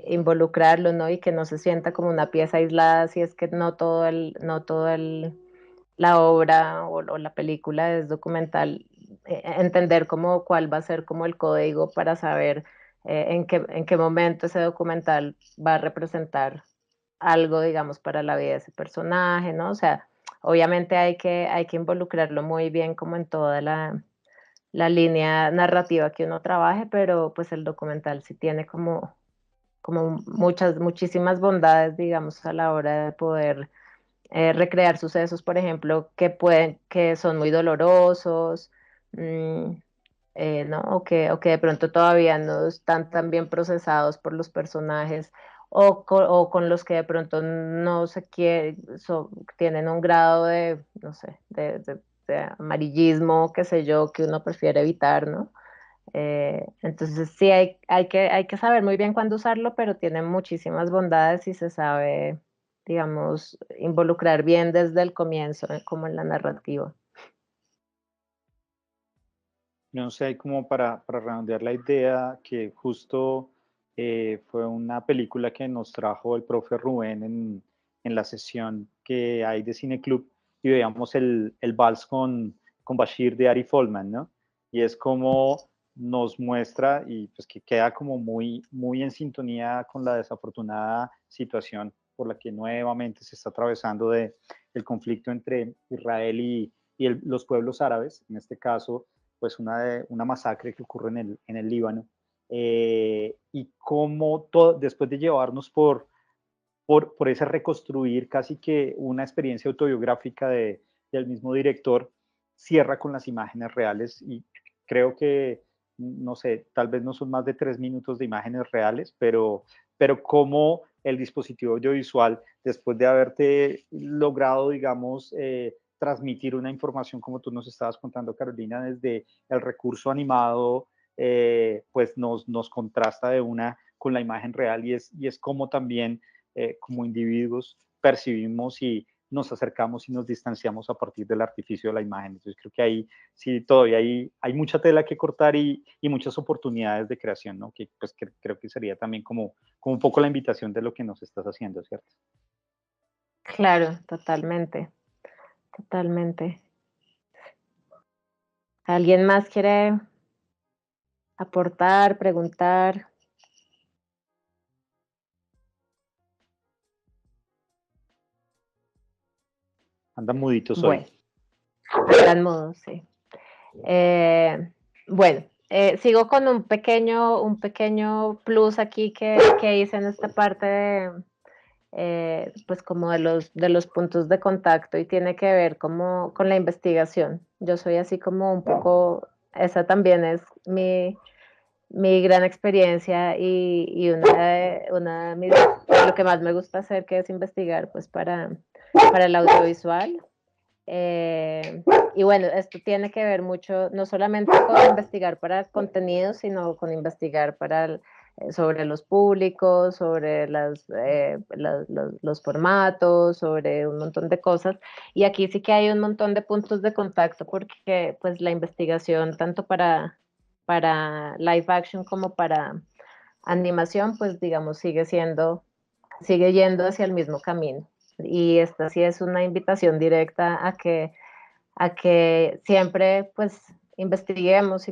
involucrarlo, ¿no? Y que no se sienta como una pieza aislada, si es que la obra o la película es documental, entender cómo cuál va a ser como el código para saber en qué momento ese documental va a representar algo, digamos, para la vida de ese personaje, ¿no? O sea, obviamente hay que involucrarlo muy bien como en toda la línea narrativa que uno trabaje, pero pues el documental sí tiene como muchísimas bondades, digamos, a la hora de poder recrear sucesos, por ejemplo, que son muy dolorosos, mm, ¿no? O que de pronto todavía no están tan bien procesados por los personajes, o con los que de pronto no se quiere, tienen un grado de, no sé, de amarillismo, qué sé yo, que uno prefiere evitar, ¿no? Entonces sí, hay que saber muy bien cuándo usarlo, pero tiene muchísimas bondades y se sabe, digamos, involucrar bien desde el comienzo, como en la narrativa. No sé, hay como para redondear la idea, que justo fue una película que nos trajo el profe Rubén en la sesión que hay de Cine Club, y veíamos el vals con Bashir de Ari Folman, ¿no? Y es como nos muestra, y pues que queda como muy, muy en sintonía con la desafortunada situación por la que nuevamente se está atravesando el conflicto entre Israel y los pueblos árabes, en este caso pues una masacre que ocurre en el Líbano, y cómo después de llevarnos por ese reconstruir casi que una experiencia autobiográfica del mismo director, cierra con las imágenes reales, y creo que, no sé, tal vez no son más de 3 minutos de imágenes reales, pero cómo el dispositivo audiovisual, después de haberte logrado, digamos, transmitir una información como tú nos estabas contando, Carolina, desde el recurso animado, pues nos contrasta de una con la imagen real, y es como también como individuos percibimos y nos acercamos y nos distanciamos a partir del artificio de la imagen. Entonces creo que ahí sí todavía hay mucha tela que cortar, y muchas oportunidades de creación, ¿no? Que pues creo que sería también como un poco la invitación de lo que nos estás haciendo, ¿cierto? Claro, totalmente, totalmente. ¿Alguien más quiere aportar, preguntar? Andan muditos Bueno, hoy. están mudos, sí. Bueno, sigo con un pequeño plus aquí que hice en esta parte pues como de los puntos de contacto, y tiene que ver como con la investigación. Yo soy así como un poco, esa también es mi gran experiencia, y una de lo que más me gusta hacer, que es investigar pues para el audiovisual. Y bueno, esto tiene que ver mucho, no solamente con investigar para contenidos, sino con investigar sobre los públicos, sobre los formatos, sobre un montón de cosas. Y aquí sí que hay un montón de puntos de contacto, porque pues la investigación, tanto para live action como para animación, pues digamos, sigue yendo hacia el mismo camino. Y esta sí es una invitación directa a que siempre pues investiguemos,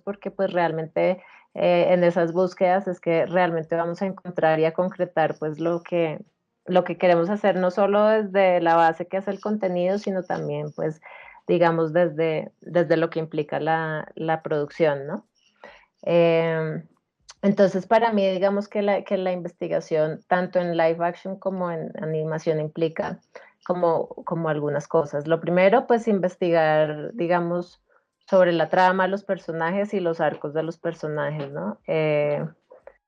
porque pues realmente en esas búsquedas es que realmente vamos a encontrar y a concretar pues lo que queremos hacer, no solo desde la base que es el contenido, sino también pues digamos desde lo que implica la producción, ¿no? Entonces, para mí, digamos que la investigación, tanto en live action como en animación, implica como algunas cosas. Lo primero, pues investigar, digamos, sobre la trama, los personajes y los arcos de los personajes, ¿no?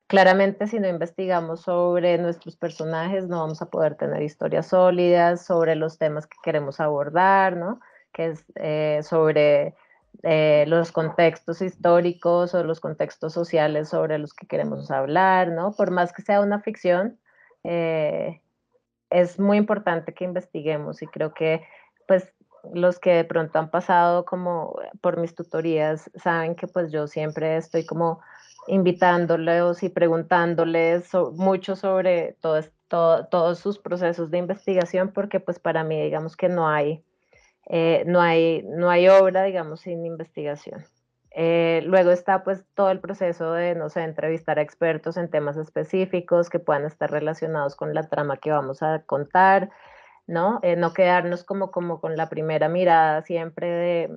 Claramente, si no investigamos sobre nuestros personajes, no vamos a poder tener historias sólidas sobre los temas que queremos abordar, ¿no? Que es sobre los contextos históricos o los contextos sociales sobre los que queremos hablar, ¿no? Por más que sea una ficción, eh, es muy importante que investiguemos, y creo que pues los que de pronto han pasado como por mis tutorías saben que pues yo siempre estoy como invitándoles y preguntándoles mucho sobre todos sus procesos de investigación, porque pues para mí digamos que no hay obra, digamos, sin investigación. Luego está pues todo el proceso de, no sé, entrevistar a expertos en temas específicos que puedan estar relacionados con la trama que vamos a contar, ¿no? No quedarnos como con la primera mirada siempre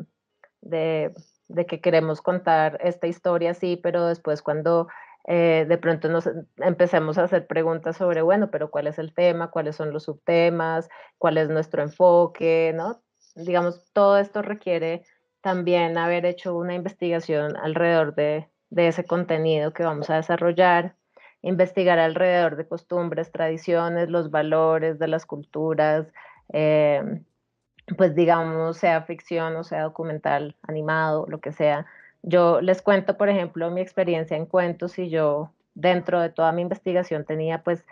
de que queremos contar esta historia así, pero después cuando de pronto nos empecemos a hacer preguntas sobre, bueno, pero ¿cuál es el tema? ¿Cuáles son los subtemas? ¿Cuál es nuestro enfoque? ¿No? Digamos, todo esto requiere también haber hecho una investigación alrededor de ese contenido que vamos a desarrollar, investigar alrededor de costumbres, tradiciones, los valores de las culturas, pues digamos, sea ficción o sea documental, animado, lo que sea. Yo les cuento, por ejemplo, mi experiencia en cuentos y yo dentro de toda mi investigación tenía pues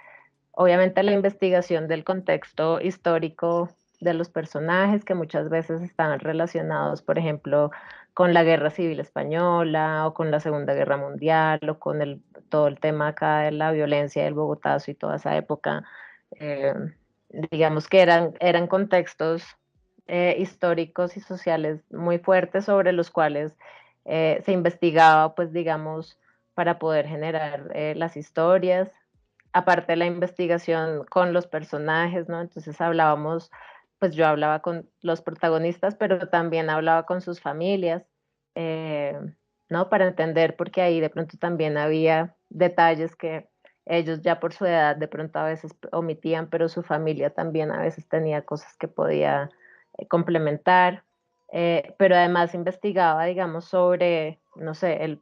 obviamente la investigación del contexto histórico de los personajes que muchas veces estaban relacionados, por ejemplo, con la Guerra Civil Española o con la Segunda Guerra Mundial o con todo el tema acá de la violencia del Bogotazo y toda esa época. Eh, digamos que eran contextos históricos y sociales muy fuertes sobre los cuales se investigaba, pues digamos, para poder generar las historias, aparte de la investigación con los personajes, ¿no? Entonces hablábamos, pues yo hablaba con los protagonistas, pero también hablaba con sus familias, eh, ¿no? Para entender, porque ahí de pronto también había detalles que ellos ya por su edad de pronto a veces omitían, pero su familia también a veces tenía cosas que podía complementar, pero además investigaba, digamos, sobre, no sé,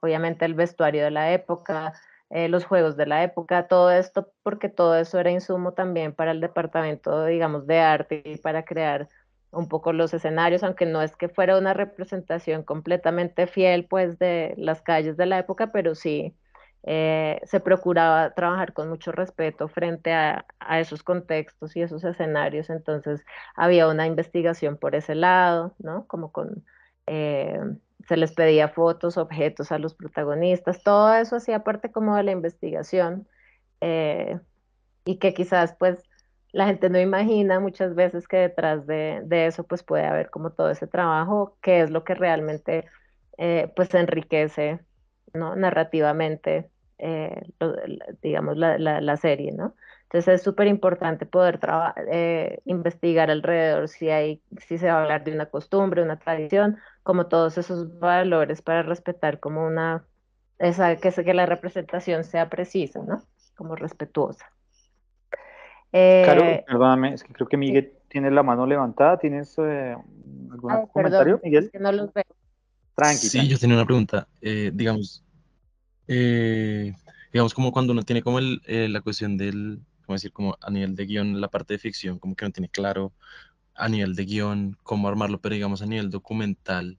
obviamente el vestuario de la época, los juegos de la época, todo esto, porque todo eso era insumo también para el departamento, digamos, de arte y para crear un poco los escenarios, aunque no es que fuera una representación completamente fiel, pues, de las calles de la época, pero sí se procuraba trabajar con mucho respeto frente a esos contextos y esos escenarios, entonces había una investigación por ese lado, ¿no? Como eh, se les pedía fotos, objetos a los protagonistas, todo eso hacía parte como de la investigación eh, y que quizás pues la gente no imagina muchas veces que detrás de eso pues puede haber como todo ese trabajo que es lo que realmente pues enriquece, ¿no? Narrativamente, digamos, la serie, ¿no? Entonces es súper importante poder investigar alrededor si se va a hablar de una costumbre, una tradición, como todos esos valores para respetar como que la representación sea precisa, ¿no? Como respetuosa. Caro, Eh, perdóname, es que creo que sí. Miguel tiene la mano levantada. ¿Tienes algún Ay, comentario, perdón, es Miguel? que no los veo. Tranqui, Sí, tranqui. yo tenía una pregunta. Eh, digamos como cuando uno tiene como la cuestión ¿cómo decir? Como a nivel de guión, la parte de ficción, como que no tiene claro a nivel de guión cómo armarlo, pero digamos a nivel documental,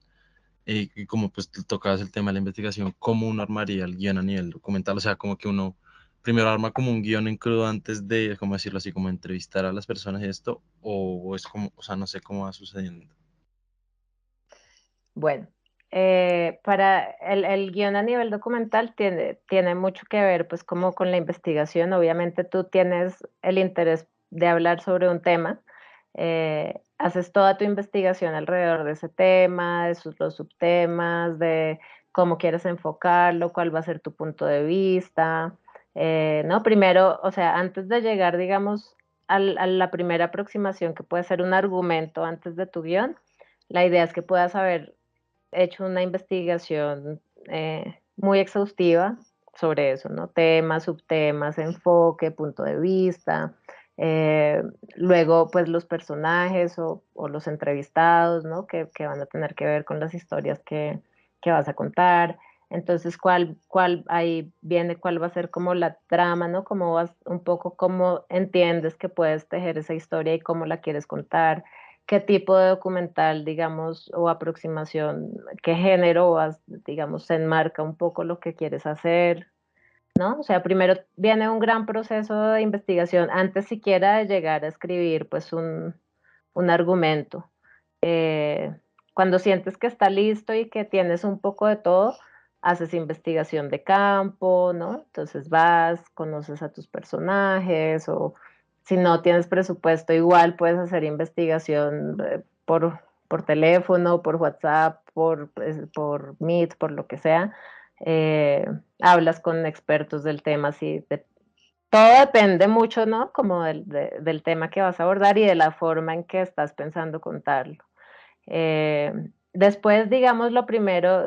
y como pues tú tocabas el tema de la investigación, ¿cómo uno armaría el guión a nivel documental? O sea, como que uno primero arma como un guión en crudo antes de, ¿cómo decirlo así? Como entrevistar a las personas y esto, o es como, o sea, no sé cómo va sucediendo. Bueno, para el guión a nivel documental tiene mucho que ver pues como con la investigación. Obviamente tú tienes el interés de hablar sobre un tema, haces toda tu investigación alrededor de ese tema, los subtemas, de cómo quieres enfocarlo, cuál va a ser tu punto de vista, ¿no? Primero, o sea, antes de llegar, digamos, a la primera aproximación que puede ser un argumento antes de tu guión, la idea es que puedas saber hecho una investigación muy exhaustiva sobre eso, ¿no? Temas, subtemas, enfoque, punto de vista. eh, Luego, pues los personajes o los entrevistados, ¿no? Que van a tener que ver con las historias que vas a contar. Entonces, ahí viene cuál va a ser como la trama, ¿no? Un poco cómo entiendes que puedes tejer esa historia y cómo la quieres contar, qué tipo de documental, digamos, o aproximación, qué género, digamos, se enmarca un poco lo que quieres hacer, ¿no? O sea, primero viene un gran proceso de investigación antes siquiera de llegar a escribir, pues, un argumento. Eh, Cuando sientes que está listo y que tienes un poco de todo, haces investigación de campo, ¿no? Entonces vas, conoces a tus personajes o si no tienes presupuesto, igual puedes hacer investigación por teléfono, por WhatsApp, por Meet, por lo que sea. Eh, Hablas con expertos del tema, si todo depende mucho, ¿no? Como del tema que vas a abordar y de la forma en que estás pensando contarlo. Después, digamos, lo primero,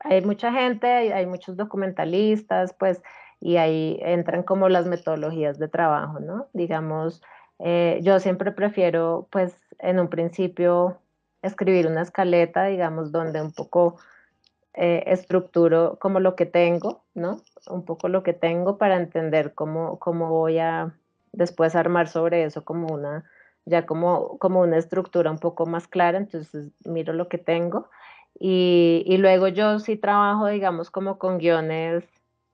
hay mucha gente, hay muchos documentalistas, pues, y ahí entran como las metodologías de trabajo, ¿no? Digamos, yo siempre prefiero, pues, en un principio escribir una escaleta, digamos, donde un poco estructuro como lo que tengo, ¿no? Un poco lo que tengo para entender cómo voy a después armar sobre eso como como una estructura un poco más clara, entonces miro lo que tengo y luego yo sí trabajo, digamos, como con guiones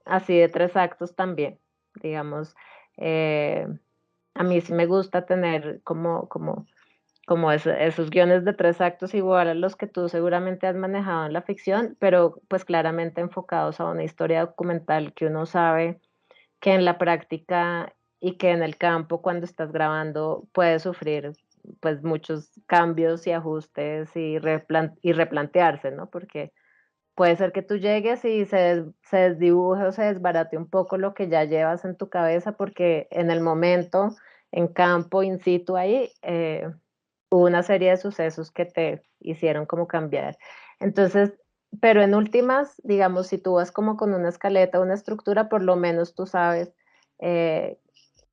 así de 3 actos también, digamos, eh, a mí sí me gusta tener como esos guiones de 3 actos igual a los que tú seguramente has manejado en la ficción, pero pues claramente enfocados a una historia documental que uno sabe que en la práctica y que en el campo cuando estás grabando puede sufrir pues muchos cambios y ajustes y replantearse, ¿no? Porque puede ser que tú llegues y se desdibuje o se desbarate un poco lo que ya llevas en tu cabeza porque en el momento, en campo, in situ ahí, hubo una serie de sucesos que te hicieron como cambiar. Entonces, pero en últimas, digamos, si tú vas como con una escaleta, una estructura, por lo menos tú sabes eh,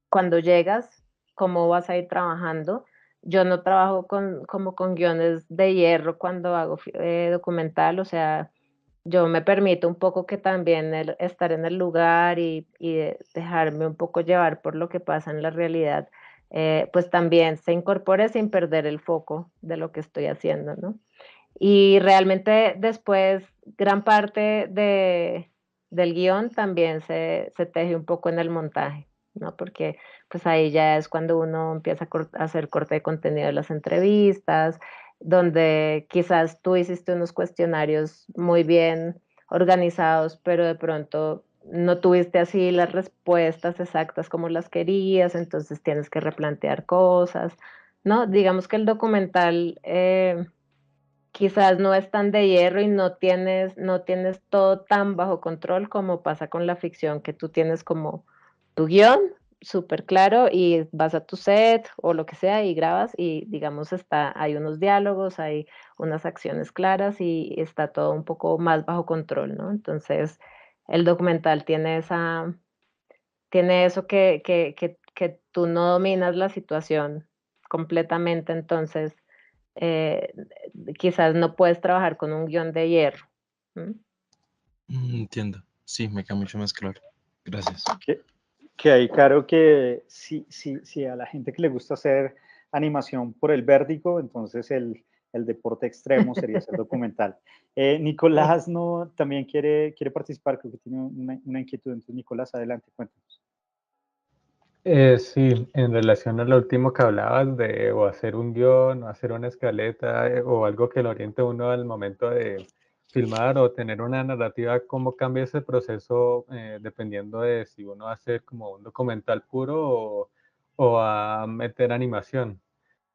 cuando llegas cómo vas a ir trabajando. Yo no trabajo como con guiones de hierro cuando hago documental, o sea, yo me permito un poco que también estar en el lugar y dejarme un poco llevar por lo que pasa en la realidad, pues también se incorpore sin perder el foco de lo que estoy haciendo, ¿no? Y realmente después gran parte del guión también se teje un poco en el montaje, ¿no? Porque pues ahí ya es cuando uno empieza a hacer corte de contenido de las entrevistas, donde quizás tú hiciste unos cuestionarios muy bien organizados, pero de pronto no tuviste así las respuestas exactas como las querías, entonces tienes que replantear cosas, ¿no? Digamos que el documental quizás no es tan de hierro y no tienes todo tan bajo control como pasa con la ficción, que tú tienes como tu guión súper claro y vas a tu set o lo que sea y grabas y digamos hay unos diálogos, hay unas acciones claras y está todo un poco más bajo control, ¿no? Entonces, el documental tiene eso que tú no dominas la situación completamente, entonces eh, quizás no puedes trabajar con un guión de hierro. ¿M? Entiendo. Sí, me queda mucho más claro. Gracias. Que hay, claro, que si a la gente que le gusta hacer animación por el vértigo, entonces el deporte extremo sería hacer documental. Nicolás no, también quiere participar, creo que tiene una inquietud. Entonces, Nicolás, adelante, cuéntanos. Sí, en relación a lo último que hablabas de o hacer un guión o hacer una escaleta o algo que lo oriente a uno al momento de filmar o tener una narrativa, ¿cómo cambia ese proceso dependiendo de si uno va a hacer como un documental puro o a meter animación?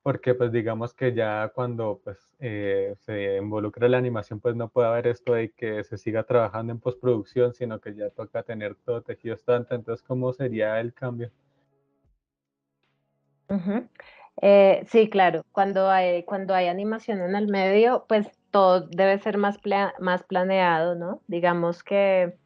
Porque pues digamos que ya cuando pues se involucra la animación pues no puede haber esto de que se siga trabajando en postproducción, sino que ya toca tener todo tejido estante. Entonces, ¿cómo sería el cambio? Ujú. Sí, claro, cuando hay animación en el medio, pues todo debe ser más planeado, ¿no? Digamos que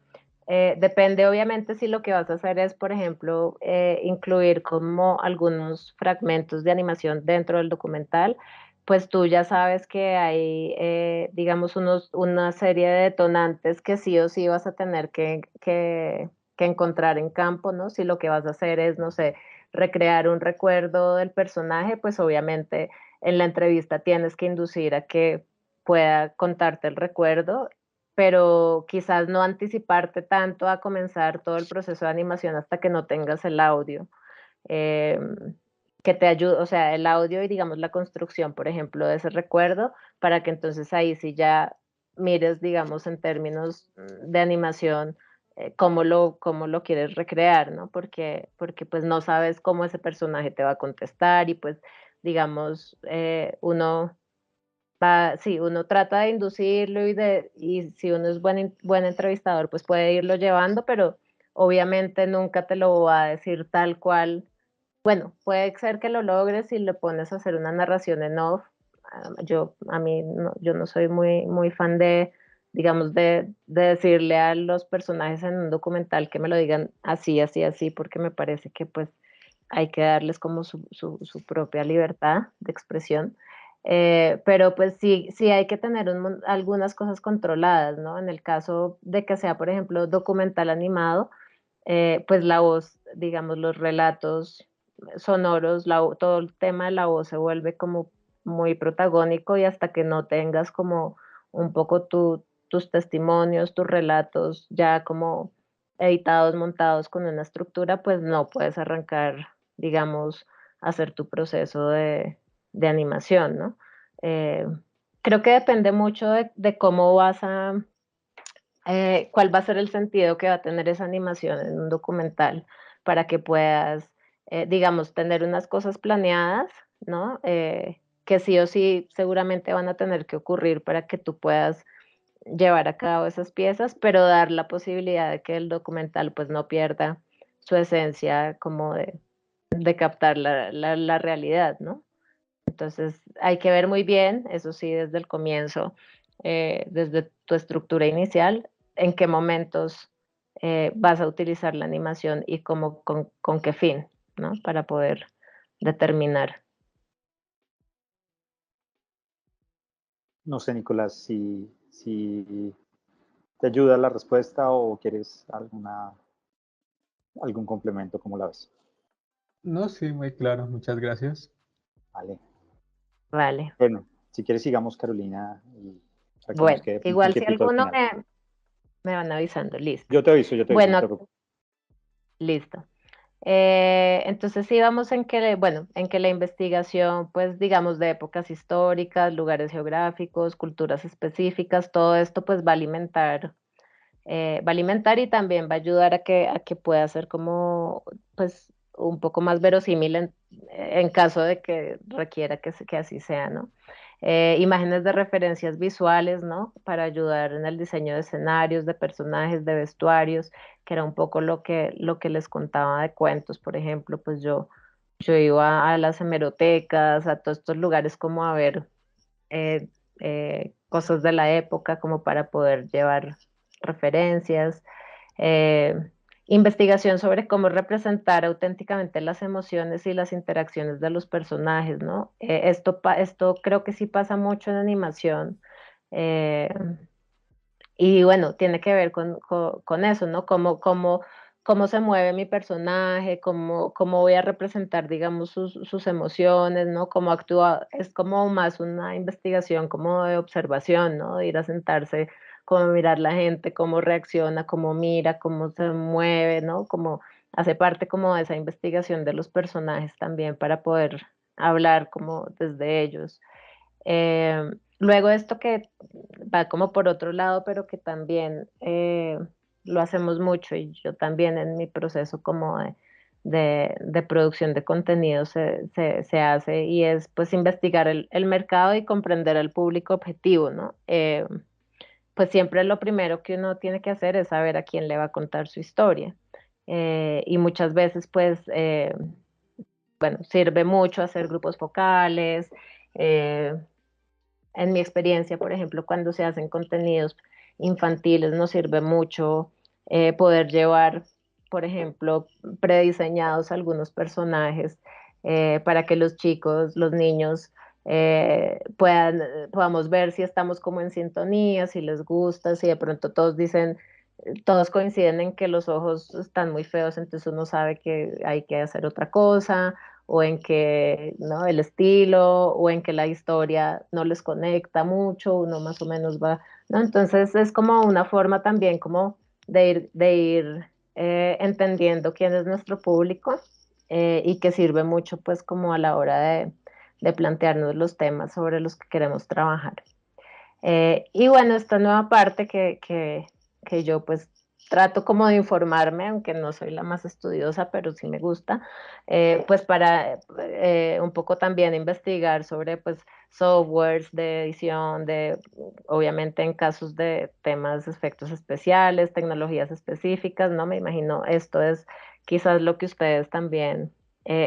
depende obviamente si lo que vas a hacer es, por ejemplo, incluir como algunos fragmentos de animación dentro del documental, pues tú ya sabes que hay, digamos, una serie de detonantes que sí o sí vas a tener que encontrar en campo, ¿no? Si lo que vas a hacer es, no sé, recrear un recuerdo del personaje, pues obviamente en la entrevista tienes que inducir a que pueda contarte el recuerdo, pero quizás no anticiparte tanto a comenzar todo el proceso de animación hasta que no tengas el audio, eh, que te ayude, o sea, el audio y digamos la construcción, por ejemplo, de ese recuerdo, para que entonces ahí sí ya mires, digamos, en términos de animación, cómo lo quieres recrear, ¿no? Porque pues no sabes cómo ese personaje te va a contestar y pues, digamos, sí, uno trata de inducirlo y si uno es buen entrevistador, pues puede irlo llevando, pero obviamente nunca te lo va a decir tal cual. Bueno, puede ser que lo logres si le pones a hacer una narración en off. Yo no soy muy fan de, digamos, de decirle a los personajes en un documental que me lo digan así, así, así, porque me parece que pues hay que darles como su propia libertad de expresión. Pero pues sí hay que tener algunas cosas controladas, ¿no? En el caso de que sea, por ejemplo, documental animado, pues la voz, digamos, los relatos sonoros, todo el tema de la voz se vuelve como muy protagónico y hasta que no tengas como un poco tus testimonios, tus relatos ya como editados, montados con una estructura, pues no puedes arrancar, digamos, a hacer tu proceso de animación, ¿no? Eh, Creo que depende mucho de cómo cuál va a ser el sentido que va a tener esa animación en un documental para que puedas, digamos, tener unas cosas planeadas, ¿no? Que sí o sí seguramente van a tener que ocurrir para que tú puedas llevar a cabo esas piezas, pero dar la posibilidad de que el documental pues no pierda su esencia como de captar la realidad, ¿no? Entonces hay que ver muy bien, eso sí, desde el comienzo, desde tu estructura inicial, en qué momentos vas a utilizar la animación y cómo, con qué fin, ¿no? Para poder determinar. No sé, Nicolás, si te ayuda la respuesta o quieres algún complemento, ¿cómo la ves? No, sí, muy claro, muchas gracias. Vale. Vale. Bueno, si quieres sigamos, Carolina, y para que nos Bueno, quede un igual si tiempito al alguno final. me van avisando, listo. Yo te aviso, no te Bueno, preocupes. listo. Entonces sí vamos en que la investigación, pues digamos, de épocas históricas, lugares geográficos, culturas específicas, todo esto pues va a alimentar y también va a ayudar a que pueda ser como, pues, un poco más verosímil en caso de que requiera que así sea, ¿no? Imágenes de referencias visuales, ¿no? Para ayudar en el diseño de escenarios, de personajes, de vestuarios, que era un poco lo que les contaba de cuentos, por ejemplo, pues yo iba a las hemerotecas, a todos estos lugares como a ver eh, cosas de la época como para poder llevar referencias, eh, investigación sobre cómo representar auténticamente las emociones y las interacciones de los personajes, ¿no? Esto creo que sí pasa mucho en animación. eh, y bueno, tiene que ver con eso, ¿no? Cómo se mueve mi personaje, cómo voy a representar, digamos, sus emociones, ¿no? Cómo actúa, es como más una investigación como de observación, ¿no? De ir a sentarse, cómo mirar la gente, cómo reacciona, cómo mira, cómo se mueve, ¿no? Como hace parte como de esa investigación de los personajes también para poder hablar como desde ellos. Luego esto que va como por otro lado, pero que también lo hacemos mucho y yo también en mi proceso como de producción de contenido se hace y es pues investigar el mercado y comprender al público objetivo, ¿no? Pues siempre lo primero que uno tiene que hacer es saber a quién le va a contar su historia. Y muchas veces pues, bueno, sirve mucho hacer grupos focales. eh, en mi experiencia, por ejemplo, cuando se hacen contenidos infantiles, nos sirve mucho poder llevar, por ejemplo, prediseñados algunos personajes para que los chicos, los niños, podamos ver si estamos como en sintonía, si les gusta, si de pronto todos coinciden en que los ojos están muy feos, entonces uno sabe que hay que hacer otra cosa, o en que, ¿no? El estilo, o en que la historia no les conecta mucho, uno más o menos va, ¿no? Entonces es como una forma también como de ir entendiendo quién es nuestro público y que sirve mucho pues como a la hora de plantearnos los temas sobre los que queremos trabajar. Y bueno, esta nueva parte que yo pues trato como de informarme, aunque no soy la más estudiosa, pero sí me gusta, pues para un poco también investigar sobre pues softwares de edición, obviamente en casos de temas, efectos especiales, tecnologías específicas, ¿no? Me imagino esto es quizás lo que ustedes también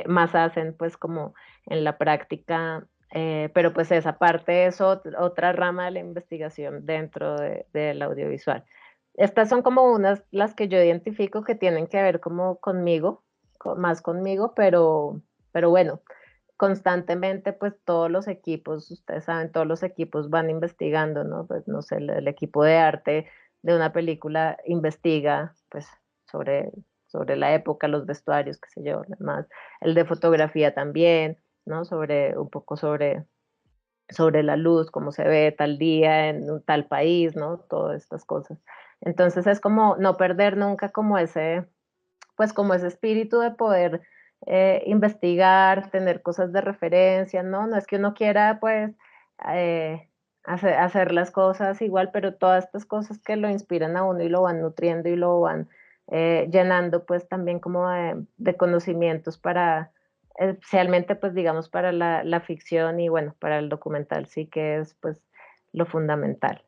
más hacen pues como en la práctica, pero pues esa parte es otra rama de la investigación dentro del audiovisual. Estas son como las que yo identifico que tienen que ver como conmigo, más conmigo, pero bueno, constantemente pues todos los equipos, ustedes saben, todos los equipos van investigando, ¿no? Pues no sé, el equipo de arte de una película investiga pues sobre, sobre la época, los vestuarios, qué sé yo, más. El de fotografía también, ¿no? Un poco sobre la luz, cómo se ve tal día en un tal país, ¿no? Todas estas cosas. Entonces es como no perder nunca como pues como ese espíritu de poder investigar, tener cosas de referencia, ¿no? No es que uno quiera, pues, hacer las cosas igual, pero todas estas cosas que lo inspiran a uno y lo van nutriendo y lo van llenando, pues, también como de conocimientos para, especialmente, pues, digamos, para la ficción y, bueno, para el documental sí que es, pues, lo fundamental.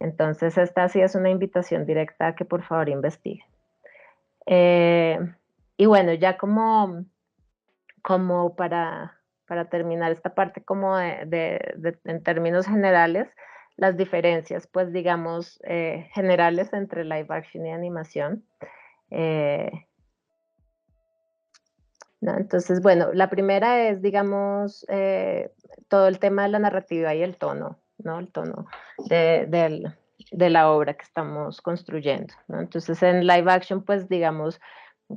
Entonces, esta sí es una invitación directa a que por favor investiguen. Y bueno, ya como para terminar esta parte como en términos generales, las diferencias, pues digamos, generales entre live action y animación. ¿No? Entonces, bueno, la primera es, digamos, todo el tema de la narrativa y el tono, ¿no? El tono de la obra que estamos construyendo, ¿no? Entonces, en live action, pues, digamos,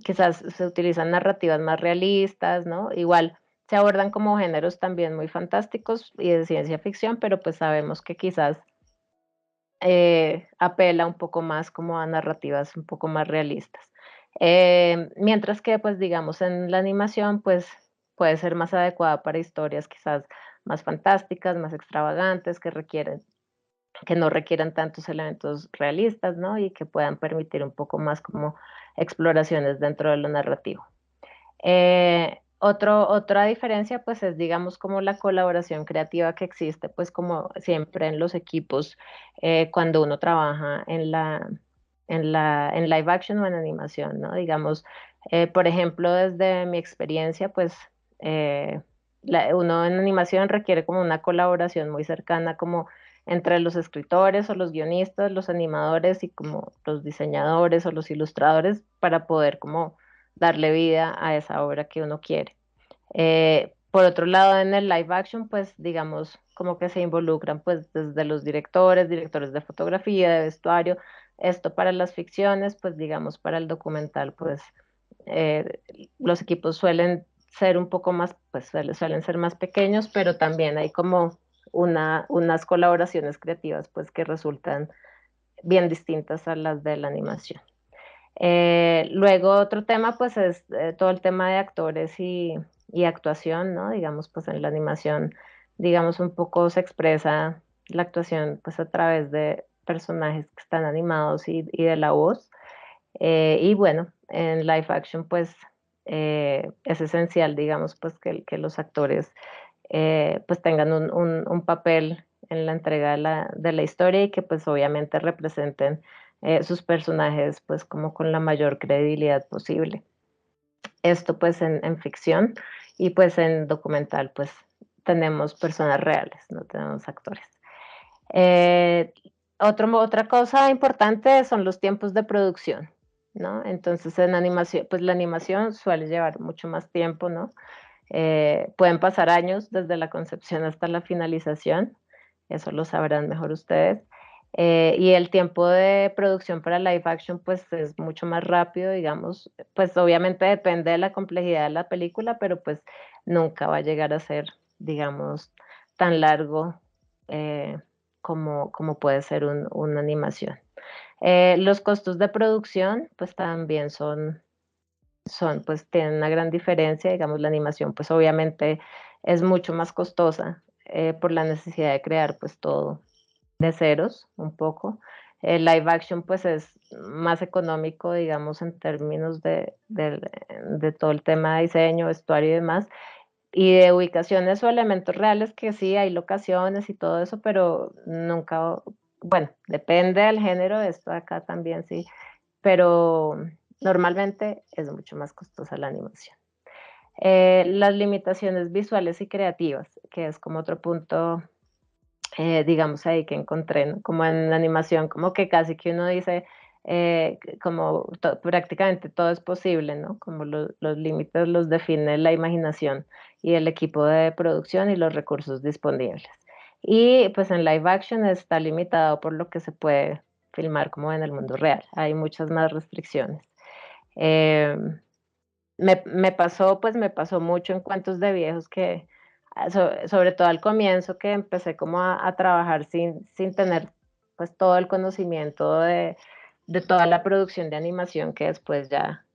quizás se utilizan narrativas más realistas, ¿no? Igual se abordan como géneros también muy fantásticos y de ciencia ficción, pero pues sabemos que quizás apela un poco más como a narrativas un poco más realistas. Mientras que, pues digamos, en la animación, pues puede ser más adecuada para historias quizás más fantásticas, más extravagantes, que no requieran tantos elementos realistas, ¿no? Y que puedan permitir un poco más como exploraciones dentro de lo narrativo. Otra diferencia, pues, es, digamos, como la colaboración creativa que existe, pues, como siempre en los equipos, cuando uno trabaja en live action o en animación, ¿no? Digamos, por ejemplo, desde mi experiencia, pues, uno en animación requiere como una colaboración muy cercana, como entre los escritores o los guionistas, los animadores y como los diseñadores o los ilustradores para poder como darle vida a esa obra que uno quiere. Por otro lado, en el live action, pues digamos, como que se involucran pues desde los directores de fotografía, de vestuario, esto para las ficciones, pues digamos, para el documental, pues eh, los equipos suelen ser un poco más, pues suelen ser más pequeños, pero también hay como unas colaboraciones creativas pues que resultan bien distintas a las de la animación. Luego otro tema pues es todo el tema de actores y actuación, ¿no? Digamos pues en la animación, digamos un poco se expresa la actuación pues a través de personajes que están animados y de la voz. Y bueno, en live action pues es esencial, digamos pues que los actores pues tengan un papel en la entrega de la historia y que pues obviamente representen sus personajes pues como con la mayor credibilidad posible. Esto pues en ficción y pues en documental pues tenemos personas reales, no tenemos actores. Eh, otra cosa importante son los tiempos de producción, ¿no? Entonces en animación, pues la animación suele llevar mucho más tiempo, ¿no? Pueden pasar años desde la concepción hasta la finalización, eso lo sabrán mejor ustedes. Y el tiempo de producción para live action pues es mucho más rápido, digamos, pues obviamente depende de la complejidad de la película, pero pues nunca va a llegar a ser, digamos, tan largo como puede ser una animación. Los costos de producción pues también pues tienen una gran diferencia, digamos, la animación pues obviamente es mucho más costosa por la necesidad de crear pues todo de ceros un poco. El live action pues es más económico, digamos, en términos de todo el tema de diseño, vestuario y demás, y de ubicaciones o elementos reales que sí, hay locaciones y todo eso, pero nunca, bueno, depende del género, esto acá también sí, pero normalmente es mucho más costosa la animación. Las limitaciones visuales y creativas, que es como otro punto, digamos ahí que encontré, ¿no? Como en la animación, como que casi que uno dice, como prácticamente todo es posible, ¿no? Como los límites los define la imaginación y el equipo de producción y los recursos disponibles. Y pues en live action está limitado por lo que se puede filmar como en el mundo real. Hay muchas más restricciones. Eh, me pasó, pues me pasó mucho en Cuentos de Viejos que, sobre todo al comienzo, que empecé como a trabajar sin tener pues todo el conocimiento de toda la producción de animación, que después ya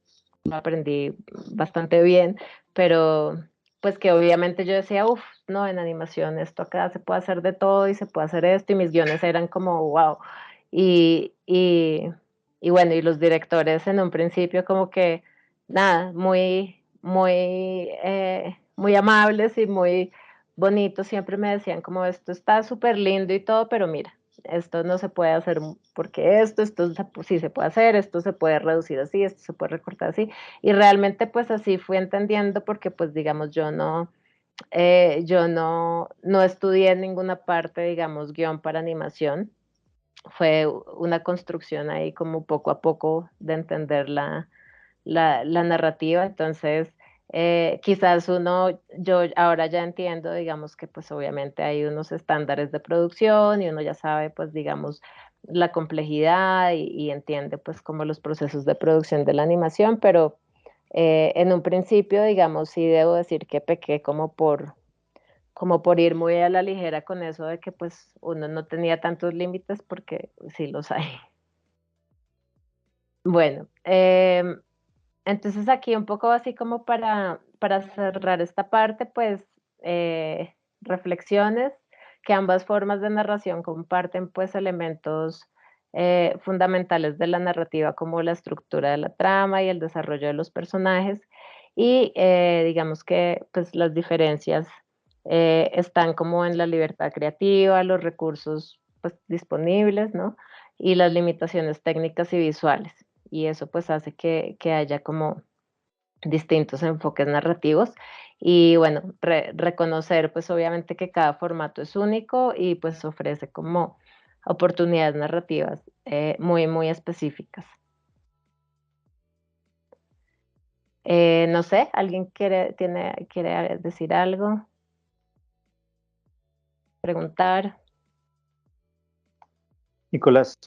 lo aprendí bastante bien, pero pues que obviamente yo decía, uff, no, en animación esto acá se puede hacer de todo y se puede hacer esto, y mis guiones eran como, wow, y, y, y bueno, y los directores en un principio como que, nada, muy amables y muy bonitos, siempre me decían como, esto está súper lindo y todo, pero mira, esto no se puede hacer porque esto sí se puede hacer, esto se puede reducir así, esto se puede recortar así, y realmente pues así fui entendiendo porque pues digamos yo no estudié en ninguna parte, digamos, guión para animación, fue una construcción ahí como poco a poco de entender la narrativa, entonces quizás yo ahora ya entiendo, digamos que pues obviamente hay unos estándares de producción y uno ya sabe pues digamos la complejidad y entiende pues como los procesos de producción de la animación, pero en un principio digamos sí debo decir que pequé como por ir muy a la ligera con eso de que pues uno no tenía tantos límites porque sí los hay. Bueno, entonces aquí un poco así como para cerrar esta parte, pues reflexiones que ambas formas de narración comparten pues elementos fundamentales de la narrativa como la estructura de la trama y el desarrollo de los personajes y digamos que pues las diferencias están como en la libertad creativa, los recursos pues disponibles, ¿no? Y las limitaciones técnicas y visuales y eso pues hace que haya como distintos enfoques narrativos y bueno, reconocer pues obviamente que cada formato es único y pues ofrece como oportunidades narrativas muy, muy específicas. No sé, ¿alguien quiere decir algo? Preguntar. Nicolás.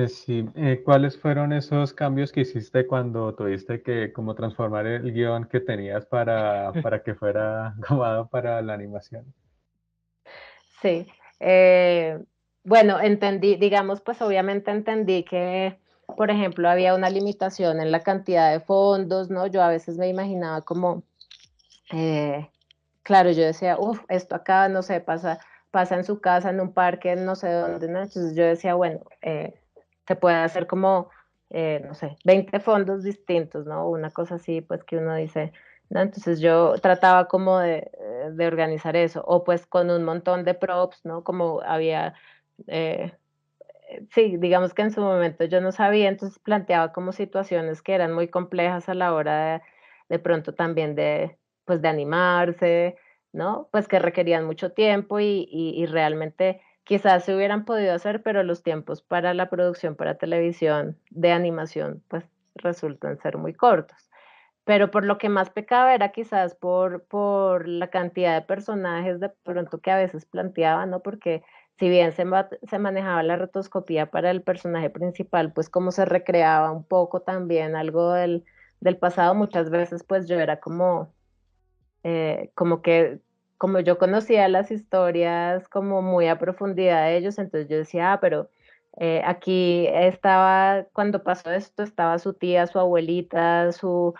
Sí, ¿cuáles fueron esos cambios que hiciste cuando tuviste que como transformar el guión que tenías para que fuera grabado para la animación? Sí, bueno, entendí, digamos, pues obviamente entendí que, por ejemplo, había una limitación en la cantidad de fondos, ¿no? Yo a veces me imaginaba como, claro, yo decía, uff, esto acá, no sé, pasa en su casa, en un parque, no sé dónde, ¿no? Entonces yo decía, bueno, se puede hacer como, no sé, 20 fondos distintos, ¿no? Una cosa así, pues que uno dice, ¿no? Entonces yo trataba como de organizar eso, o pues con un montón de props, ¿no? Como había, eh, sí, digamos que en su momento yo no sabía, entonces planteaba como situaciones que eran muy complejas a la hora de pronto también pues de animarse, ¿no? Pues que requerían mucho tiempo y realmente quizás se hubieran podido hacer, pero los tiempos para la producción para televisión de animación pues resultan ser muy cortos. Pero por lo que más pecaba era quizás por la cantidad de personajes de pronto que a veces planteaba, ¿no? Porque si bien se manejaba la rotoscopía para el personaje principal, pues como se recreaba un poco también algo del pasado, muchas veces pues yo era como que, como yo conocía las historias como muy a profundidad de ellos, entonces yo decía, pero aquí estaba, cuando pasó esto, estaba su tía, su abuelita, su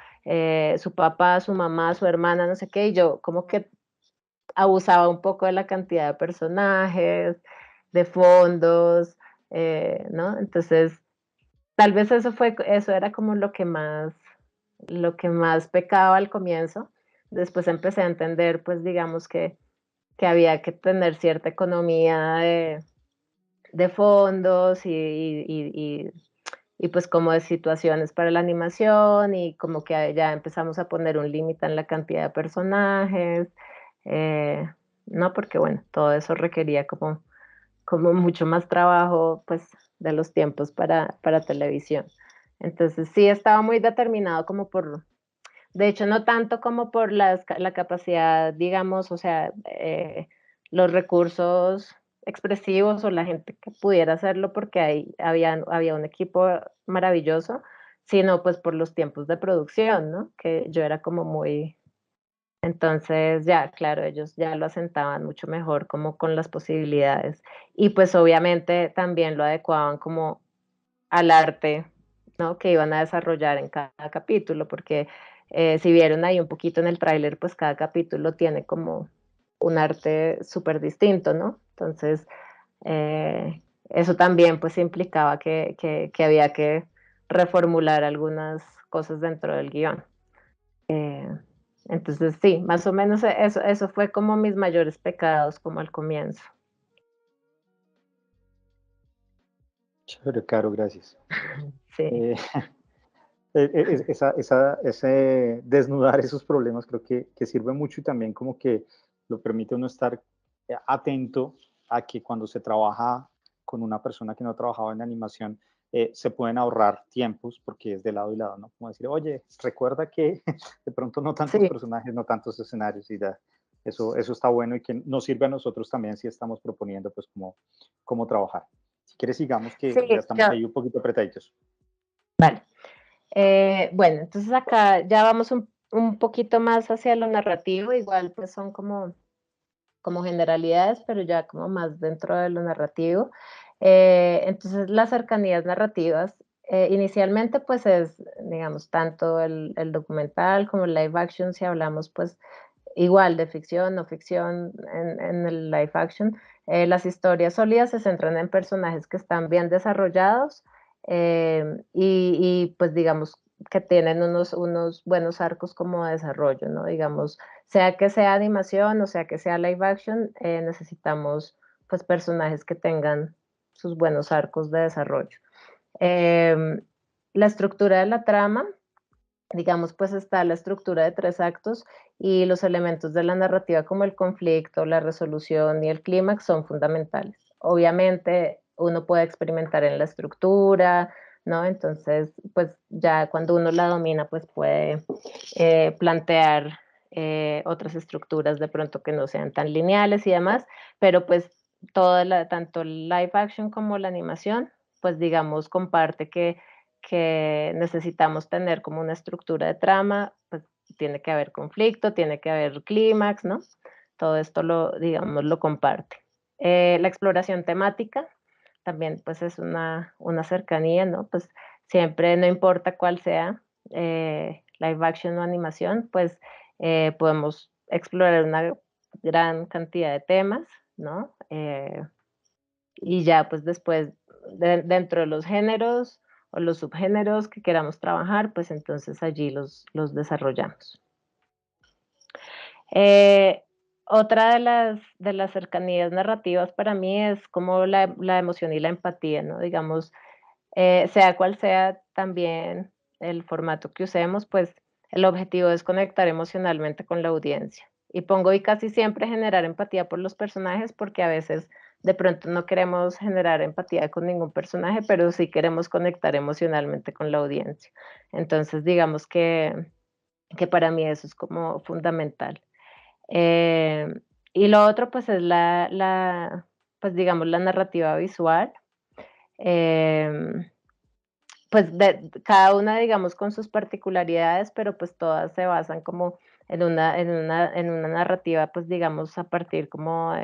papá, su mamá, su hermana, no sé qué, y yo como que abusaba un poco de la cantidad de personajes, de fondos, ¿no? Entonces, tal vez eso era como lo que más pecaba al comienzo. Después empecé a entender, pues digamos que había que tener cierta economía de fondos y pues como de situaciones para la animación y como que ya empezamos a poner un límite en la cantidad de personajes, ¿no? Porque bueno, todo eso requería como mucho más trabajo pues de los tiempos para televisión. Entonces sí estaba muy determinado como de hecho no tanto como por la capacidad, digamos, o sea, los recursos expresivos o la gente que pudiera hacerlo porque había un equipo maravilloso, sino pues por los tiempos de producción, ¿no? Que yo era como muy... Entonces ya, claro, ellos ya lo asentaban mucho mejor como con las posibilidades y pues obviamente también lo adecuaban como al arte, ¿no? Que iban a desarrollar en cada capítulo, porque si vieron ahí un poquito en el tráiler, pues cada capítulo tiene como un arte súper distinto, ¿no? Entonces, eso también pues implicaba que había que reformular algunas cosas dentro del guión. Entonces, sí, más o menos eso fue como mis mayores pecados como al comienzo. Chévere, Caro, gracias. Sí. Ese desnudar esos problemas creo que sirve mucho y también como que lo permite uno estar atento a que cuando se trabaja con una persona que no ha trabajado en animación, se pueden ahorrar tiempos porque es de lado y lado, ¿no? Como decir, oye, recuerda que de pronto no tantos Sí. personajes, no tantos escenarios y ya, eso está bueno y que nos sirve a nosotros también si estamos proponiendo pues cómo trabajar. Si quieres sigamos que Sí, ya estamos ahí un poquito apretaditos. Vale. Bueno, entonces acá ya vamos un poquito más hacia lo narrativo, igual pues son como generalidades, pero ya como más dentro de lo narrativo. Entonces las cercanías narrativas, inicialmente pues es, digamos, tanto el documental como el live action, si hablamos pues igual de ficción, no ficción en el live action. Las historias sólidas se centran en personajes que están bien desarrollados y pues digamos que tienen unos buenos arcos como de desarrollo, ¿no? Digamos, sea que sea animación o sea que sea live action, necesitamos pues personajes que tengan sus buenos arcos de desarrollo. La estructura de la trama, digamos, pues está la estructura de 3 actos y los elementos de la narrativa como el conflicto, la resolución y el clímax son fundamentales. Obviamente uno puede experimentar en la estructura, ¿no? Entonces, pues ya cuando uno la domina, pues puede plantear otras estructuras de pronto que no sean tan lineales y demás, pero pues tanto el live action como la animación, pues digamos, comparte que necesitamos tener como una estructura de trama, pues tiene que haber conflicto, tiene que haber clímax, ¿no? Todo esto digamos, lo comparte. La exploración temática también pues es una cercanía, ¿no? Pues siempre, no importa cuál sea, live action o animación, pues podemos explorar una gran cantidad de temas, ¿no? Y ya pues después, dentro de los géneros o los subgéneros que queramos trabajar, pues entonces allí los desarrollamos. Otra de las cercanías narrativas para mí es como la emoción y la empatía, ¿no? Digamos, sea cual sea también el formato que usemos, pues el objetivo es conectar emocionalmente con la audiencia. Y pongo y casi siempre generar empatía por los personajes porque a veces de pronto no queremos generar empatía con ningún personaje, pero sí queremos conectar emocionalmente con la audiencia. Entonces, digamos que para mí eso es como fundamental. Y lo otro, pues, es pues, digamos, la narrativa visual. Pues, cada una, digamos, con sus particularidades, pero pues todas se basan como en una narrativa, pues, digamos, a partir como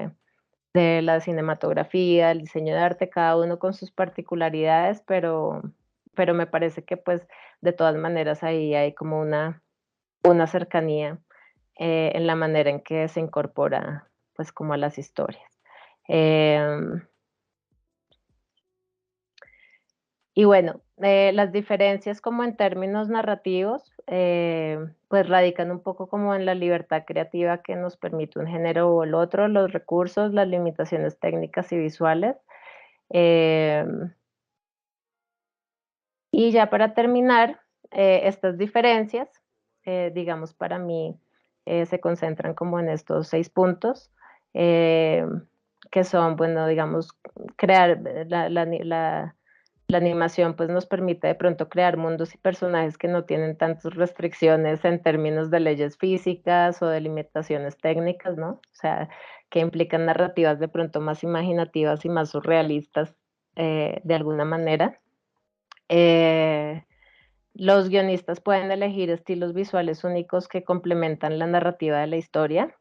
de la cinematografía, el diseño de arte, cada uno con sus particularidades, pero me parece que, pues, de todas maneras ahí hay como una cercanía en la manera en que se incorpora, pues, como a las historias. Y bueno, las diferencias como en términos narrativos, pues radican un poco como en la libertad creativa que nos permite un género o el otro, los recursos, las limitaciones técnicas y visuales. Y ya para terminar, estas diferencias, digamos, para mí se concentran como en estos 6 puntos, que son, bueno, digamos, crear la animación, pues nos permite de pronto crear mundos y personajes que no tienen tantas restricciones en términos de leyes físicas o de limitaciones técnicas, ¿no? O sea, que implican narrativas de pronto más imaginativas y más surrealistas, de alguna manera. Los guionistas pueden elegir estilos visuales únicos que complementan la narrativa de la historia,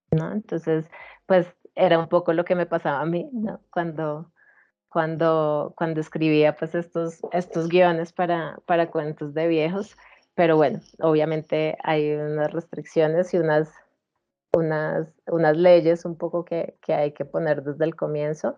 ¿no? Entonces, pues era un poco lo que me pasaba a mí, ¿no? Cuando escribía pues estos guiones para cuentos de viejos, pero bueno, obviamente hay unas restricciones y unas leyes un poco que hay que poner desde el comienzo.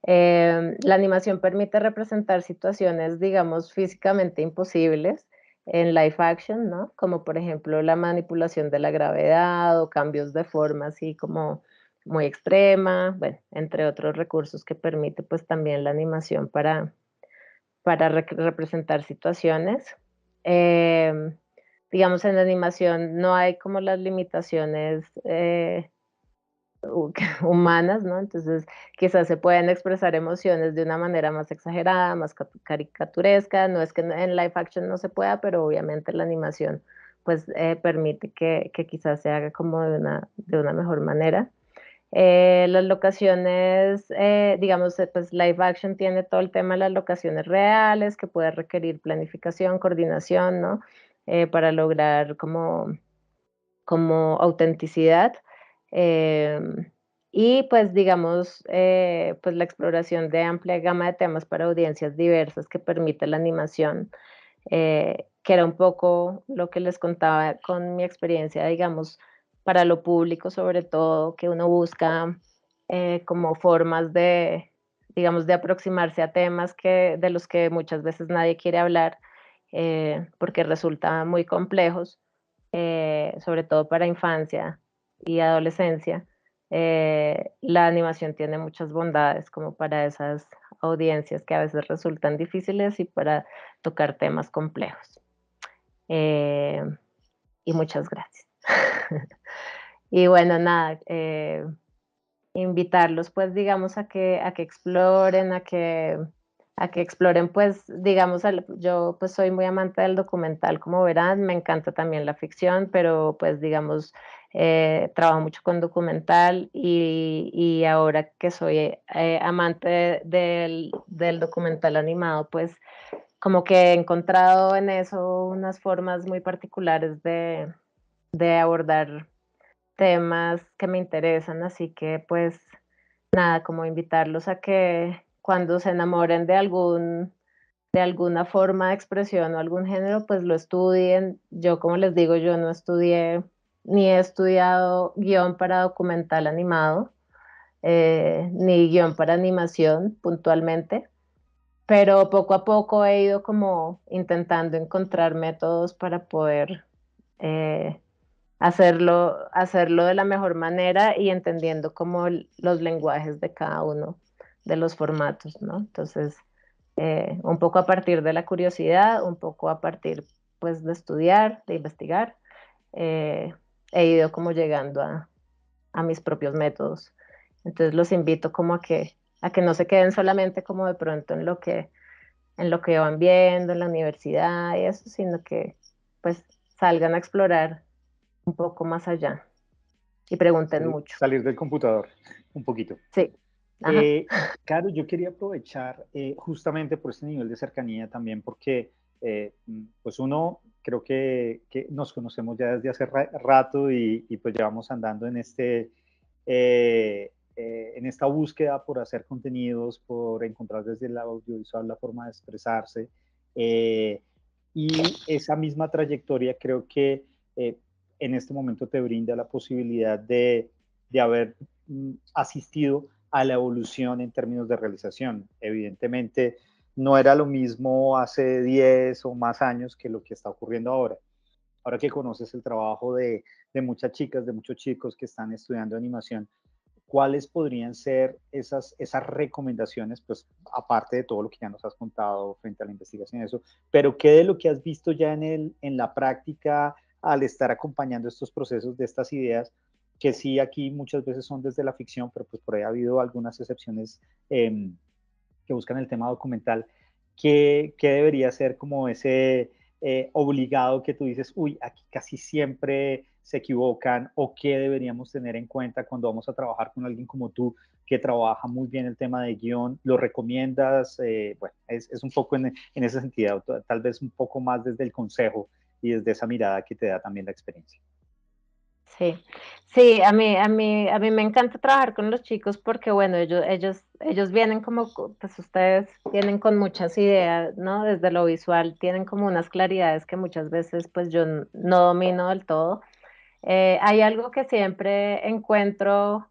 La animación permite representar situaciones, digamos, físicamente imposibles en live action, ¿no? Como por ejemplo la manipulación de la gravedad o cambios de forma así como muy extrema, bueno, entre otros recursos que permite pues también la animación para representar situaciones. Digamos, en la animación no hay como las limitaciones humanas, ¿no? Entonces, quizás se pueden expresar emociones de una manera más exagerada, más caricaturesca. No es que en live action no se pueda, pero obviamente la animación pues permite que quizás se haga como de una mejor manera. Las locaciones, digamos, pues live action tiene todo el tema de las locaciones reales, que puede requerir planificación, coordinación, ¿no? Para lograr como autenticidad. Y pues digamos, pues la exploración de amplia gama de temas para audiencias diversas que permite la animación, que era un poco lo que les contaba con mi experiencia, digamos, para lo público sobre todo, que uno busca como formas de, digamos, de aproximarse a temas de los que muchas veces nadie quiere hablar, porque resultan muy complejos, sobre todo para infancia y adolescencia. La animación tiene muchas bondades como para esas audiencias que a veces resultan difíciles y para tocar temas complejos. Y muchas gracias. Y bueno, nada, invitarlos pues digamos a que exploren, a que exploren pues digamos, yo pues soy muy amante del documental como verán, me encanta también la ficción, pero pues digamos trabajo mucho con documental y ahora que soy amante del documental animado pues como que he encontrado en eso unas formas muy particulares de abordar temas que me interesan, así que pues nada, como invitarlos a que cuando se enamoren de alguna forma de expresión o algún género, pues lo estudien. Yo, como les digo, yo no estudié ni he estudiado guión para documental animado, ni guión para animación puntualmente, pero poco a poco he ido como intentando encontrar métodos para poder eh, hacerlo de la mejor manera y entendiendo como los lenguajes de cada uno de los formatos, ¿no? Entonces, un poco a partir de la curiosidad, un poco a partir pues de estudiar, de investigar, eh, he ido como llegando a mis propios métodos. Entonces los invito como a que no se queden solamente como de pronto en lo que van viendo en la universidad y eso, sino que pues salgan a explorar un poco más allá y pregunten mucho. Salir del computador un poquito. Sí. Ajá. Caro, yo quería aprovechar justamente por este nivel de cercanía también, porque pues uno creo que nos conocemos ya desde hace rato y pues llevamos andando en esta búsqueda por hacer contenidos, por encontrar desde el audiovisual la forma de expresarse. Y esa misma trayectoria creo que en este momento te brinda la posibilidad de haber asistido a la evolución en términos de realización. Evidentemente, no era lo mismo hace 10 o más años que lo que está ocurriendo ahora. Ahora que conoces el trabajo de muchas chicas, de muchos chicos que están estudiando animación, ¿cuáles podrían ser esas recomendaciones, pues aparte de todo lo que ya nos has contado frente a la investigación y eso, pero qué de lo que has visto ya en la práctica al estar acompañando estos procesos de estas ideas, que sí aquí muchas veces son desde la ficción, pero pues por ahí ha habido algunas excepciones que buscan el tema documental, ¿qué debería ser como ese obligado que tú dices, uy, aquí casi siempre se equivocan, o qué deberíamos tener en cuenta cuando vamos a trabajar con alguien como tú, que trabaja muy bien el tema de guión? ¿Lo recomiendas? Bueno, es un poco en ese sentido, tal vez un poco más desde el consejo y desde esa mirada que te da también la experiencia. Sí, sí, a mí me encanta trabajar con los chicos porque, bueno, ellos vienen como, pues ustedes vienen con muchas ideas, ¿no? Desde lo visual tienen como unas claridades que muchas veces pues yo no domino del todo. Hay algo que siempre encuentro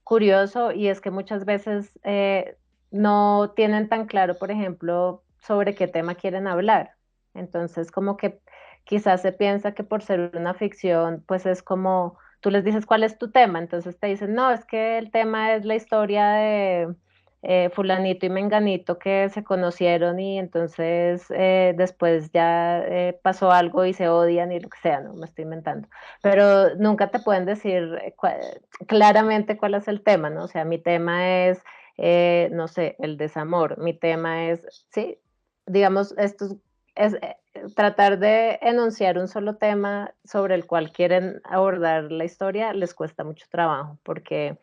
curioso y es que muchas veces no tienen tan claro, por ejemplo, sobre qué tema quieren hablar. Entonces, como que quizás se piensa que por ser una ficción, pues es como, tú les dices cuál es tu tema, entonces te dicen, no, es que el tema es la historia de fulanito y menganito que se conocieron y entonces después ya pasó algo y se odian y lo que sea, no me estoy inventando, pero nunca te pueden decir claramente cuál es el tema, ¿no? O sea, mi tema es, no sé, el desamor, mi tema es, sí, digamos, esto es tratar de enunciar un solo tema sobre el cual quieren abordar la historia les cuesta mucho trabajo, porque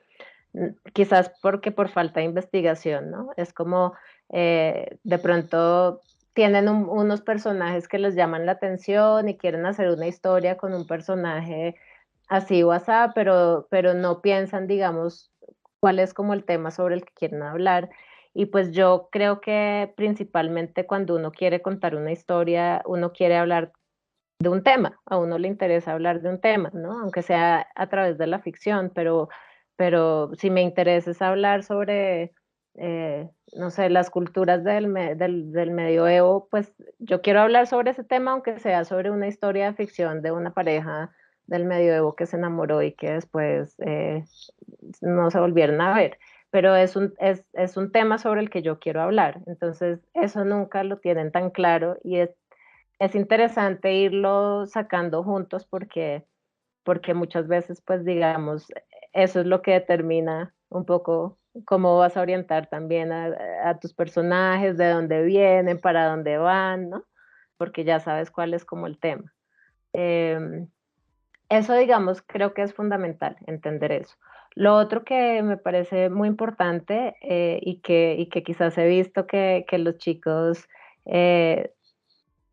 quizás porque por falta de investigación, ¿no? Es como de pronto tienen unos personajes que les llaman la atención y quieren hacer una historia con un personaje así o así, pero no piensan, digamos, cuál es como el tema sobre el que quieren hablar. Y pues yo creo que principalmente cuando uno quiere contar una historia, uno quiere hablar de un tema, a uno le interesa hablar de un tema, ¿no? Aunque sea a través de la ficción, pero si me interesa es hablar sobre, no sé, las culturas del medioevo, pues yo quiero hablar sobre ese tema, aunque sea sobre una historia de ficción de una pareja del medioevo que se enamoró y que después no se volvieron a ver. Pero es un tema sobre el que yo quiero hablar. Entonces, eso nunca lo tienen tan claro y es interesante irlo sacando juntos porque muchas veces, pues digamos, eso es lo que determina un poco cómo vas a orientar también a tus personajes, de dónde vienen, para dónde van, ¿no? Porque ya sabes cuál es como el tema. Eso, digamos, creo que es fundamental, entender eso. Lo otro que me parece muy importante y que quizás he visto que los chicos se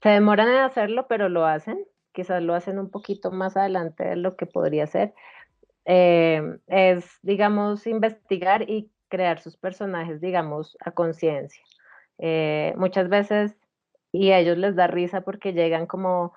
demoran en hacerlo, pero lo hacen. Quizás lo hacen un poquito más adelante de lo que podría ser. Es, digamos, investigar y crear sus personajes, digamos, a conciencia. Muchas veces, y a ellos les da risa porque llegan como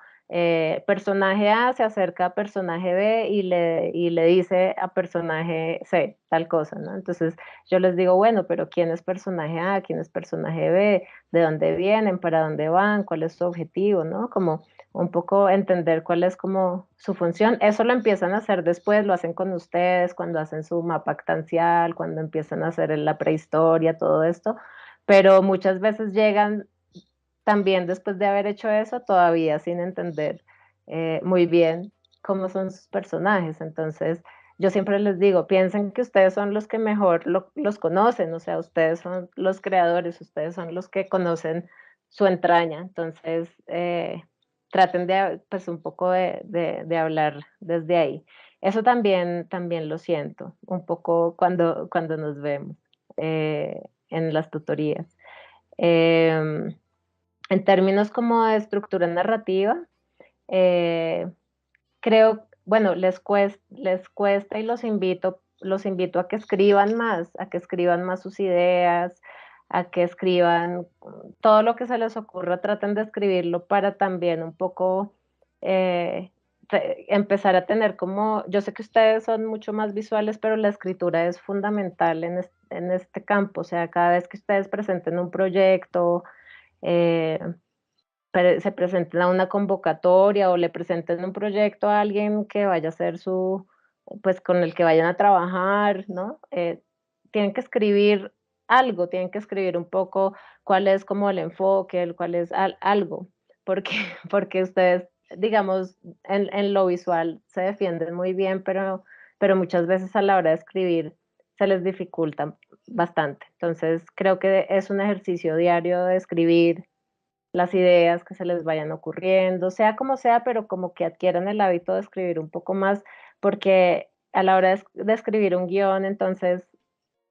personaje A se acerca a personaje B y le dice a personaje C tal cosa, ¿no? Entonces yo les digo, bueno, pero ¿quién es personaje A? ¿Quién es personaje B? ¿De dónde vienen? ¿Para dónde van? ¿Cuál es su objetivo? ¿No? Como un poco entender cuál es como su función. Eso lo empiezan a hacer después, lo hacen con ustedes, cuando hacen su mapa actancial, cuando empiezan a hacer la prehistoria, todo esto, pero muchas veces llegan también después de haber hecho eso, todavía sin entender muy bien cómo son sus personajes. Entonces, yo siempre les digo, piensen que ustedes son los que mejor los conocen, o sea, ustedes son los creadores, ustedes son los que conocen su entraña. Entonces, traten de, pues, un poco de hablar desde ahí. Eso también lo siento, un poco cuando nos vemos en las tutorías. Eh, en términos como de estructura narrativa, eh, creo, bueno, les cuesta y los invito a que escriban más sus ideas, a que escriban todo lo que se les ocurra, traten de escribirlo para también un poco eh, empezar a tener como, yo sé que ustedes son mucho más visuales, pero la escritura es fundamental en este campo, o sea, cada vez que ustedes presenten un proyecto, se presenten a una convocatoria o le presenten un proyecto a alguien que vaya a ser pues con el que vayan a trabajar, ¿no? Tienen que escribir algo, tienen que escribir un poco cuál es como el enfoque, cuál es algo, porque, porque ustedes, digamos, en lo visual se defienden muy bien, pero muchas veces a la hora de escribir se les dificulta bastante. Entonces, creo que es un ejercicio diario de escribir las ideas que se les vayan ocurriendo, sea como sea, pero como que adquieran el hábito de escribir un poco más, porque a la hora de escribir un guión, entonces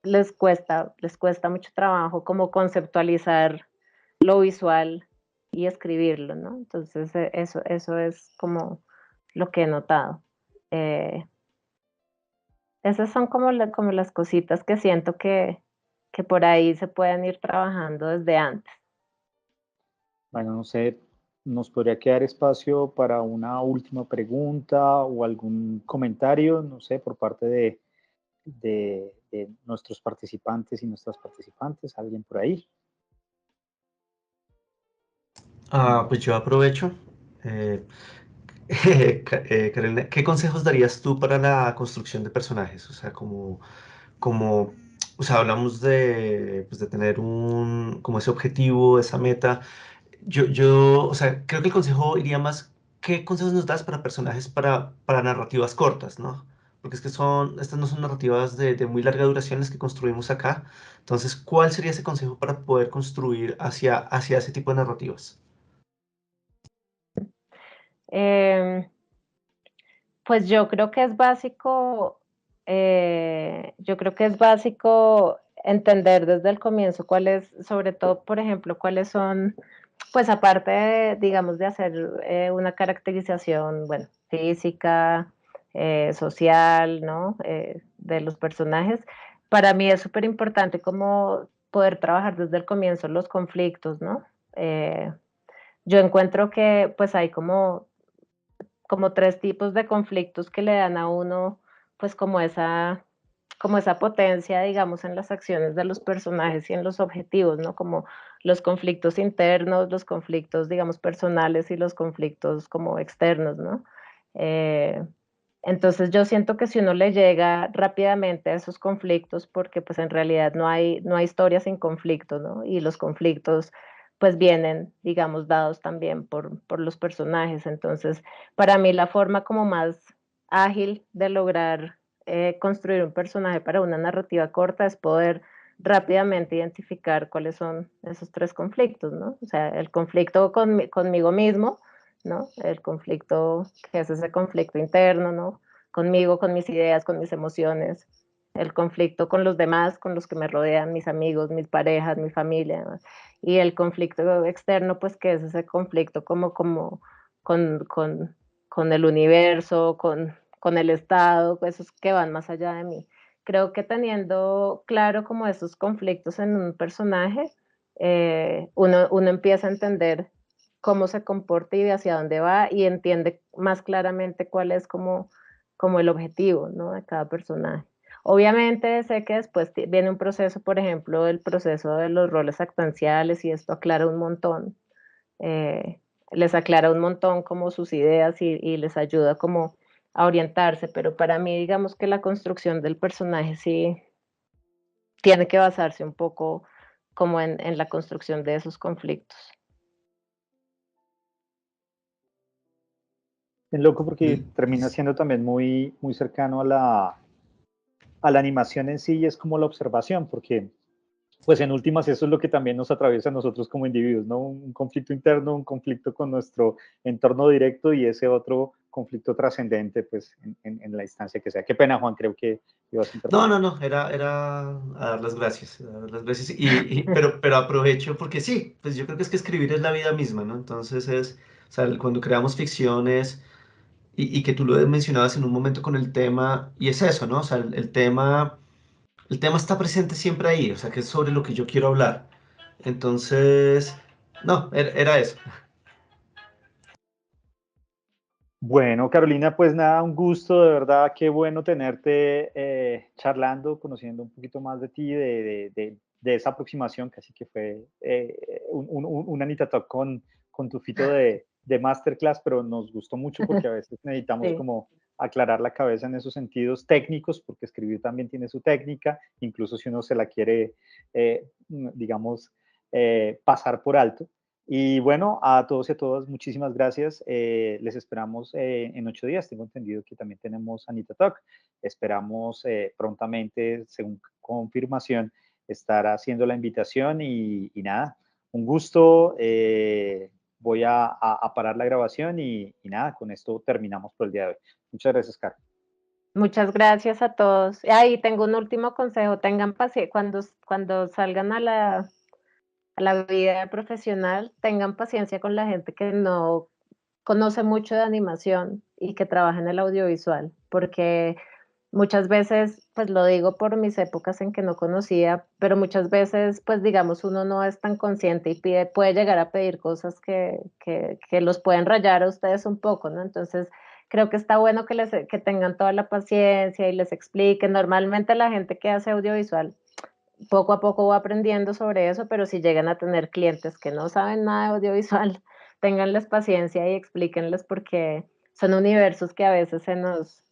les cuesta mucho trabajo como conceptualizar lo visual y escribirlo, ¿no? Entonces eso es como lo que he notado. Esas son como las cositas que siento que por ahí se pueden ir trabajando desde antes. Bueno, no sé, nos podría quedar espacio para una última pregunta o algún comentario, no sé, por parte de nuestros participantes y nuestras participantes, alguien por ahí. Pues yo aprovecho. Carolina, ¿qué consejos darías tú para la construcción de personajes? O sea, o sea, hablamos pues de tener como ese objetivo, esa meta. O sea, creo que el consejo iría más, ¿qué consejos nos das para personajes para narrativas cortas, ¿no? Porque es que estas no son narrativas de muy larga duración las que construimos acá. Entonces, ¿cuál sería ese consejo para poder construir hacia ese tipo de narrativas? Pues yo creo que es básico entender desde el comienzo sobre todo, por ejemplo, cuáles son, pues aparte digamos, de hacer una caracterización, bueno, física, social, ¿no? De los personajes, para mí es súper importante como poder trabajar desde el comienzo los conflictos, ¿no? Yo encuentro que pues hay como tres tipos de conflictos que le dan a uno, pues como esa potencia, digamos, en las acciones de los personajes y en los objetivos, ¿no? Como los conflictos internos, los conflictos, digamos, personales y los conflictos como externos, ¿no? Eh, entonces yo siento que si uno le llega rápidamente a esos conflictos, porque pues en realidad no hay historia sin conflicto, ¿no? Y los conflictos pues vienen, digamos, dados también por los personajes. Entonces, para mí la forma como más ágil de lograr construir un personaje para una narrativa corta es poder rápidamente identificar cuáles son esos tres conflictos, ¿no? O sea, el conflicto conmigo mismo, ¿no? El conflicto, que es ese conflicto interno, ¿no? Conmigo, con mis ideas, con mis emociones, el conflicto con los demás, con los que me rodean, mis amigos, mis parejas, mi familia, ¿no? Y el conflicto externo, pues que es ese conflicto como con el universo, con el Estado, esos que van más allá de mí. Creo que teniendo claro como esos conflictos en un personaje, uno empieza a entender cómo se comporta y hacia dónde va y entiende más claramente cuál es como el objetivo, ¿no? De cada personaje. Obviamente sé que después viene un proceso, por ejemplo, el proceso de los roles actanciales y esto aclara un montón, les aclara un montón como sus ideas y les ayuda como a orientarse, pero para mí digamos que la construcción del personaje sí tiene que basarse un poco como en la construcción de esos conflictos. Es loco porque termina siendo también muy, muy cercano a la animación en sí y es como la observación, porque pues en últimas eso es lo que también nos atraviesa a nosotros como individuos, ¿no? Un conflicto interno, un conflicto con nuestro entorno directo y ese otro conflicto trascendente, pues en la instancia que sea. Qué pena, Juan, creo que ibas a interrumpir. No, era a dar las gracias, pero aprovecho porque sí, pues yo creo que es que escribir es la vida misma, ¿no? Entonces o sea, cuando creamos ficciones y que tú lo mencionabas en un momento con el tema, y es eso, ¿no? O sea, el tema está presente siempre ahí, o sea, que es sobre lo que yo quiero hablar. Entonces, no, era eso. Bueno, Carolina, pues nada, un gusto, de verdad, qué bueno tenerte charlando, conociendo un poquito más de ti, de esa aproximación, casi que fue un Anita Talk con tufito de masterclass, pero nos gustó mucho porque a veces necesitamos Sí. como aclarar la cabeza en esos sentidos técnicos, porque escribir también tiene su técnica, incluso si uno se la quiere, digamos, pasar por alto. Y bueno, a todos y a todas, muchísimas gracias. Les esperamos en 8 días. Tengo entendido que también tenemos Anita Talk. Esperamos prontamente, según confirmación, estar haciendo la invitación y nada, un gusto. Voy a parar la grabación y nada, con esto terminamos por el día de hoy. Muchas gracias, Carlos. Muchas gracias a todos. Y tengo un último consejo, tengan paciencia cuando salgan a la vida profesional, tengan paciencia con la gente que no conoce mucho de animación y que trabaja en el audiovisual, porque muchas veces, pues lo digo por mis épocas en que no conocía, pero muchas veces, pues digamos, uno no es tan consciente y puede llegar a pedir cosas que los pueden rayar a ustedes un poco, ¿no? Entonces, creo que está bueno que tengan toda la paciencia y les expliquen. Normalmente la gente que hace audiovisual poco a poco va aprendiendo sobre eso, pero si llegan a tener clientes que no saben nada de audiovisual, ténganles paciencia y explíquenles porque son universos que a veces se nos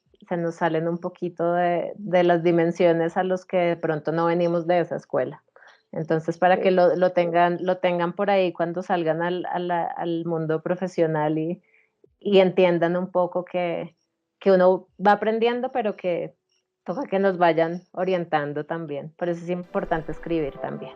salen un poquito de las dimensiones a los que de pronto no venimos de esa escuela. Entonces, para que lo tengan por ahí cuando salgan al mundo profesional y entiendan un poco que uno va aprendiendo, pero que toca que nos vayan orientando también. Por eso es importante escribir también.